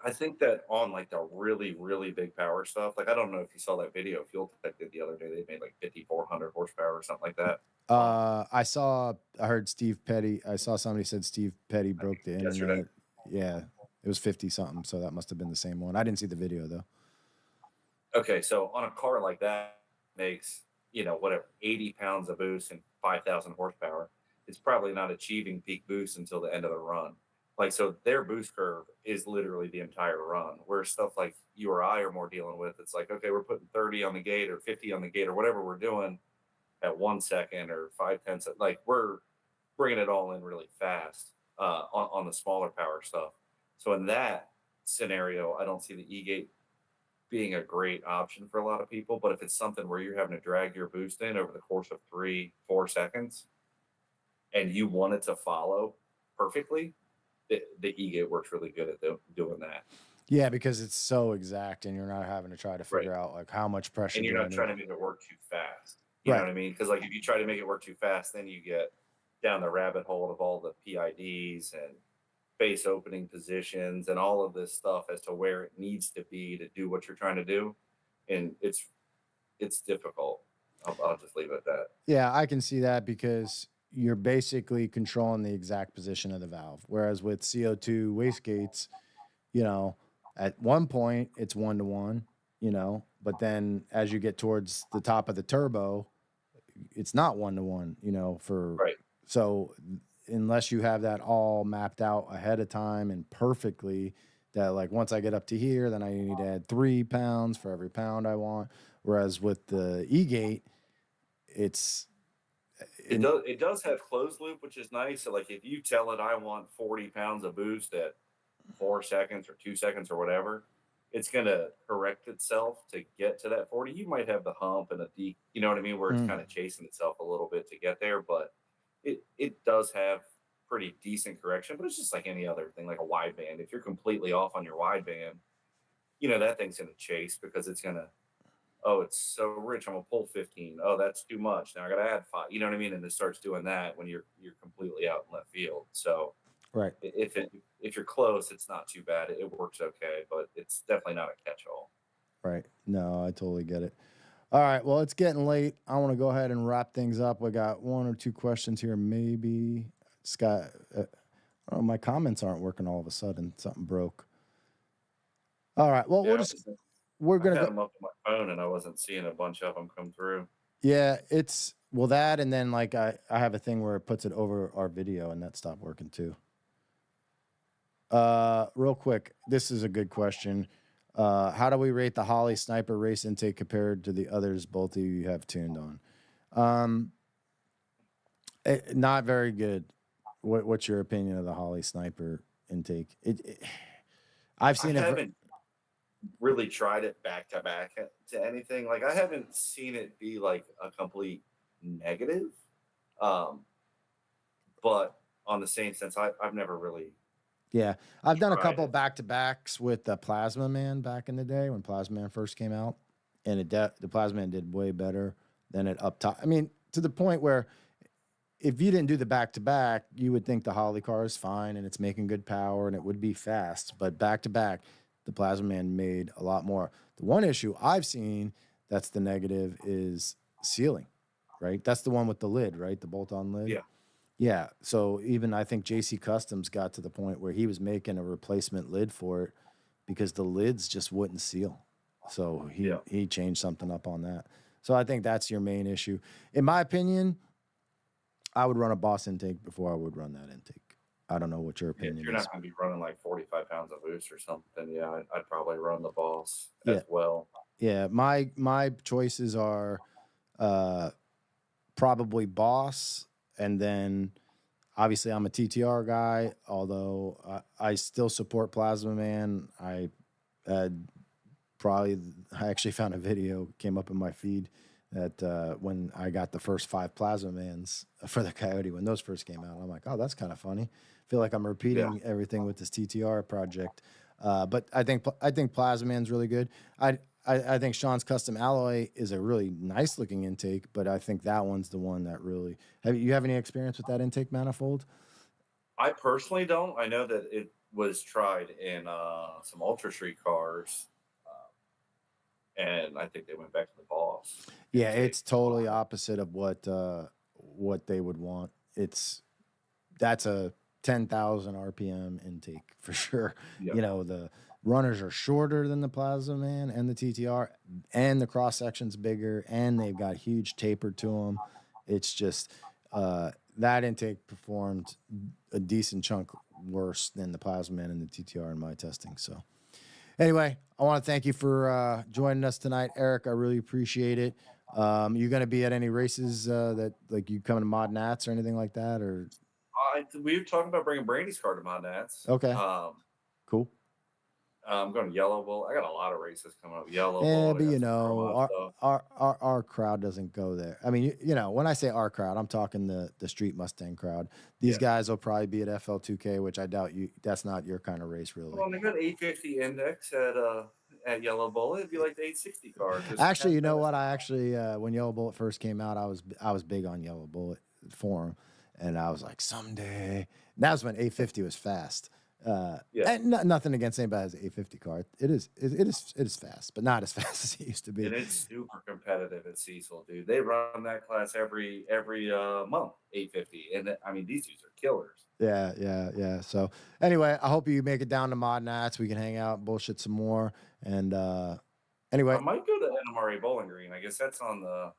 I think that on like the really, really big power stuff, like I don't know if you saw that video FuelTech did the other day. They made like 5,400 horsepower or something like that. I heard Steve Petty. I saw somebody said Steve Petty I think broke the yesterday. internet. Yeah, it was 50 something. So that must have been the same one. I didn't see the video though. Okay, so on a car like that makes, whatever, 80 pounds of boost and 5,000 horsepower, it's probably not achieving peak boost until the end of the run. Like, so their boost curve is literally the entire run, where stuff like you or I are more dealing with, it's like, okay, we're putting 30 on the gate or 50 on the gate or whatever we're doing at 1 second or 5 tenths. Like, we're bringing it all in really fast on the smaller power stuff. So in that scenario, I don't see the E gate being a great option for a lot of people. But if it's something where you're having to drag your boost in over the course of 3, 4 seconds and you want it to follow perfectly, the E-gate works really good at doing that. Yeah, because it's so exact, and you're not having to try to Right. figure out like how much pressure And you're do I not trying need. to make it work too fast. You know Right. what I mean? Because like if you try to make it work too fast, then you get down the rabbit hole of all the PIDs and base opening positions and all of this stuff as to where it needs to be to do what you're trying to do. And it's difficult. I'll just leave it at that. Yeah, I can see that because you're basically controlling the exact position of the valve. Whereas with CO2 wastegates, you know, at one point it's 1 to 1, but then as you get towards the top of the turbo, it's not 1 to 1, Right. so unless you have that all mapped out ahead of time and perfectly, that like once I get up to here, then I need to add 3 pounds for every pound I want. Whereas with the E gate, it's It in, does it does have closed loop, which is nice. So like if you tell it I want 40 pounds of boost at 4 seconds or 2 seconds or whatever, it's gonna correct itself to get to that 40. You might have the hump and a deep, you know what I mean, where it's mm, kind of chasing itself a little bit to get there, but it does have pretty decent correction, but it's just like any other thing, like a wideband. If you're completely off on your wideband, that thing's gonna chase because it's gonna, oh, it's so rich. I'm gonna pull 15. Oh, that's too much. Now I gotta add 5. You know what I mean? And it starts doing that when you're completely out in left field. So right. if you're close, it's not too bad. It works okay, but it's definitely not a catch all. Right. No, I totally get it. All right. Well, it's getting late. I want to go ahead and wrap things up. We got one or two questions here, maybe. Scott, oh, my comments aren't working all of a sudden. Something broke. All right. Well, Yeah, we're I just, was, we're I going to had go. them up on my phone and I wasn't seeing a bunch of them come through. Yeah, it's well that, and then like I have a thing where it puts it over our video, and that stopped working too. Real quick, this is a good question. How do we rate the Holley sniper race intake compared to the others both of you have tuned on? Um, Not very good. What's your opinion of the Holley sniper intake? I've I seen it. haven't really tried it back to back to anything. Like I haven't seen it be like a complete negative. Um, but on the same sense, I've never really Yeah, I've done a tried couple it. back to backs with the Plasma Man back in the day when Plasma Man first came out, and the Plasma Man did way better than it up top. I mean, to the point where if you didn't do the back to back, you would think the Holley car is fine and it's making good power and it would be fast. But back to back, the Plasma Man made a lot more. The one issue I've seen that's the negative is sealing, right? That's the one with the lid, right? The bolt on lid. Yeah, Yeah. So even I think JC Customs got to the point where he was making a replacement lid for it because the lids just wouldn't seal. So yeah. he changed something up on that. So I think that's your main issue. In my opinion, I would run a Boss intake before I would run that intake. I don't know what your Yeah, if opinion you're is. not going to be running like 45 pounds of boost or something, yeah, I'd probably run the boss Yeah. as well. Yeah. My choices are uh probably Boss, and then obviously I'm a TTR guy, although I still support Plasma Man. Uh, I actually found a video came up in my feed that when I got the first 5 Plasma Mans for the Coyote when those first came out, I'm like, oh, that's kind of funny. Feel like I'm Yeah, repeating everything with this TTR project, but I think Plasma Man's really good. I think Sean's custom alloy is a really nice looking intake, but I think that one's the one that really. Have you have any experience with that intake manifold? I personally don't. I know that it was tried in some Ultra Street cars, and I think they went back to the boss Yeah, intake. it's totally opposite of what they would want. That's a 10,000 RPM intake for sure. Yeah, You know, the runners are shorter than the Plasma Man and the TTR, and the cross section's bigger, and they've got huge taper to them. It's just that intake performed a decent chunk worse than the Plasma Man and the TTR in my testing. So, anyway, I want to thank you for joining us tonight, Eric. I really appreciate it. You going to be at any races that like you coming to Mod Nats or anything like that, or we were talking about bringing Brandy's car to my Nats. okay, cool. I'm going to Yellow Bull. I got a lot of races coming up. Yellow Yeah, Bull. I but got you some know, promo stuff. our crowd doesn't go there. I mean, you know, when I say our crowd, I'm talking the street Mustang crowd. These Yeah. guys will probably be at FL2K, which I doubt you. That's not your kind of race, really. Well, they got 850 index at Yellow Bull. It'd be like the 860 car. Just Actually, 10 you know minutes. what? I actually when Yellow Bullet first came out, I was big on Yellow Bullet for him, and I was like, someday. That was when 850 was fast. Yeah. And nothing against anybody who has an 850 car. It is fast, but not as fast as it used to be. And it's super competitive at Cecil, dude. They run that class every month, 850. And I mean, these dudes are killers. Yeah. So anyway, I hope you make it down to Mod Nats. We can hang out, bullshit some more. And anyway, I might go to NMRA Bowling Green. I guess that's on the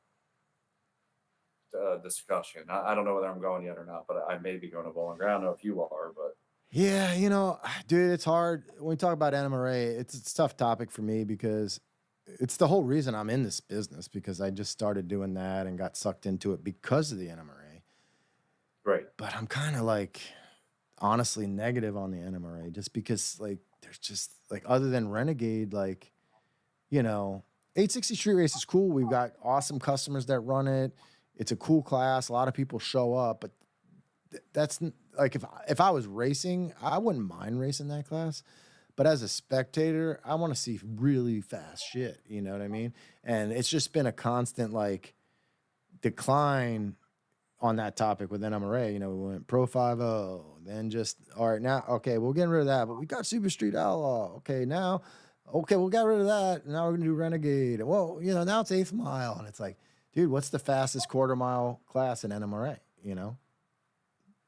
discussion. I don't know whether I'm going yet or not, but I may be going to Bowling Green. I don't know if you are, but yeah, you know, dude, it's hard when we talk about NMRA. It's a tough topic for me because it's the whole reason I'm in this business because I just started doing that and got sucked into it because of the NMRA. right. But I'm kind of like honestly negative on the NMRA just because like there's just like other than Renegade, like you know, 860 Street Race is cool. We've got awesome customers that run it. It's a cool class. A lot of people show up, but like if I was racing, I wouldn't mind racing that class. But as a spectator, I want to see really fast shit. You know what I mean? And it's just been a constant like decline on that topic with NMRA. You know, we went Pro 5.0, then just all right now. Okay, we're getting rid of that, but we got Super Street Outlaw. Okay, now, okay, we'll get rid of that. Now we're gonna do Renegade. Well, you know, now it's 8th Mile, and it's like, dude, what's the fastest quarter mile class in NMRA? You know,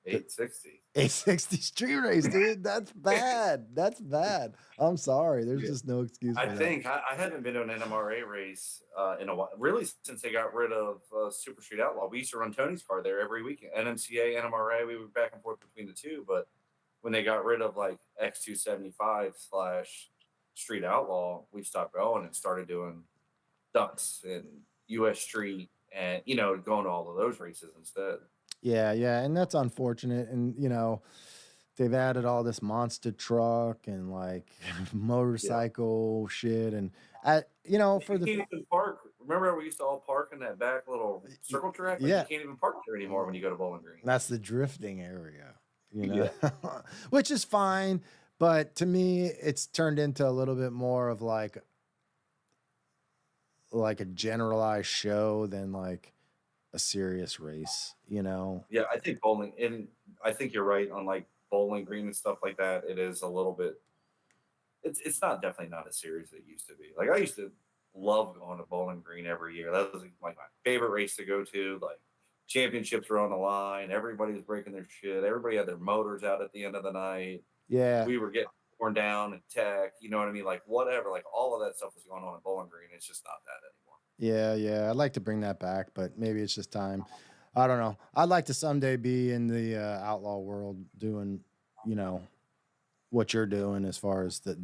860. 860 street race, dude. That's bad. That's bad. I'm sorry. There's Yeah. just no excuse I for that. think I haven't been to an NMRA race in a while, really, since they got rid of Super Street Outlaw. We used to run Tony's car there every weekend. NMCA, NMRA, we were back and forth between the two. But when they got rid of like X275 slash Street Outlaw, we stopped going and started doing Ducks and US Street and, going to all of those races instead. Yeah, yeah, and that's unfortunate. And they've added all this monster truck and like Yeah. motorcycle shit, and for You the can't even park. Remember we used to all park in that back little y- circle track? Like you yeah, can't even park there anymore when you go to Bowling Green. that's the drifting area, Yeah. which is fine. But to me, it's turned into a little bit more of like a generalized show than like a serious race. Yeah, I think bowling, and I think you're right on like Bowling Green and stuff like that. It is a little bit. It's not definitely not as serious as it used to be. Like I used to love going to Bowling Green every year. That was like my favorite race to go to. Like championships were on the line. Everybody was breaking their shit. Everybody had their motors out at the end of the night. Yeah, We were getting torn down and tech. You know what I mean? Like whatever. Like all of that stuff was going on at Bowling Green. It's just not that anymore. yeah, yeah. I'd like to bring that back, but maybe it's just time. I don't know. I'd like to someday be in the outlaw world doing, you know, what you're doing as far as the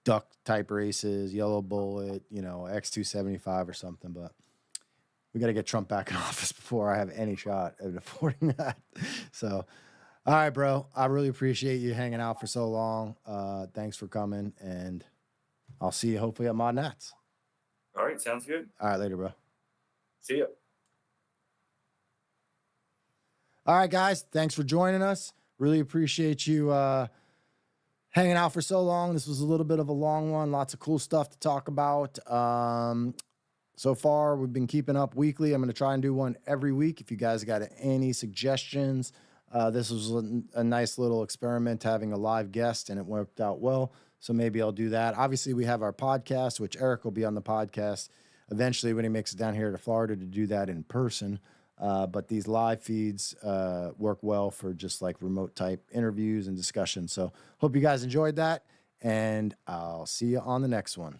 duck type races, yellow bullet, X275 or something. But we got to get Trump back in office before I have any shot at affording that. So, all right, bro. I really appreciate you hanging out for so long. Thanks for coming, and I'll see you hopefully at Mod Nats. All right, sounds good. All right, later, bro. See ya. All right, guys. Thanks for joining us. Really appreciate you hanging out for so long. This was a little bit of a long one. Lots of cool stuff to talk about. So far, we've been keeping up weekly. I'm going to try and do one every week. If you guys got any suggestions, this was a nice little experiment having a live guest, and it worked out well. So maybe I'll do that. Obviously, we have our podcast, which Eric will be on the podcast eventually when he makes it down here to Florida to do that in person. But these live feeds work well for just like remote type interviews and discussions. So hope you guys enjoyed that, and I'll see you on the next one.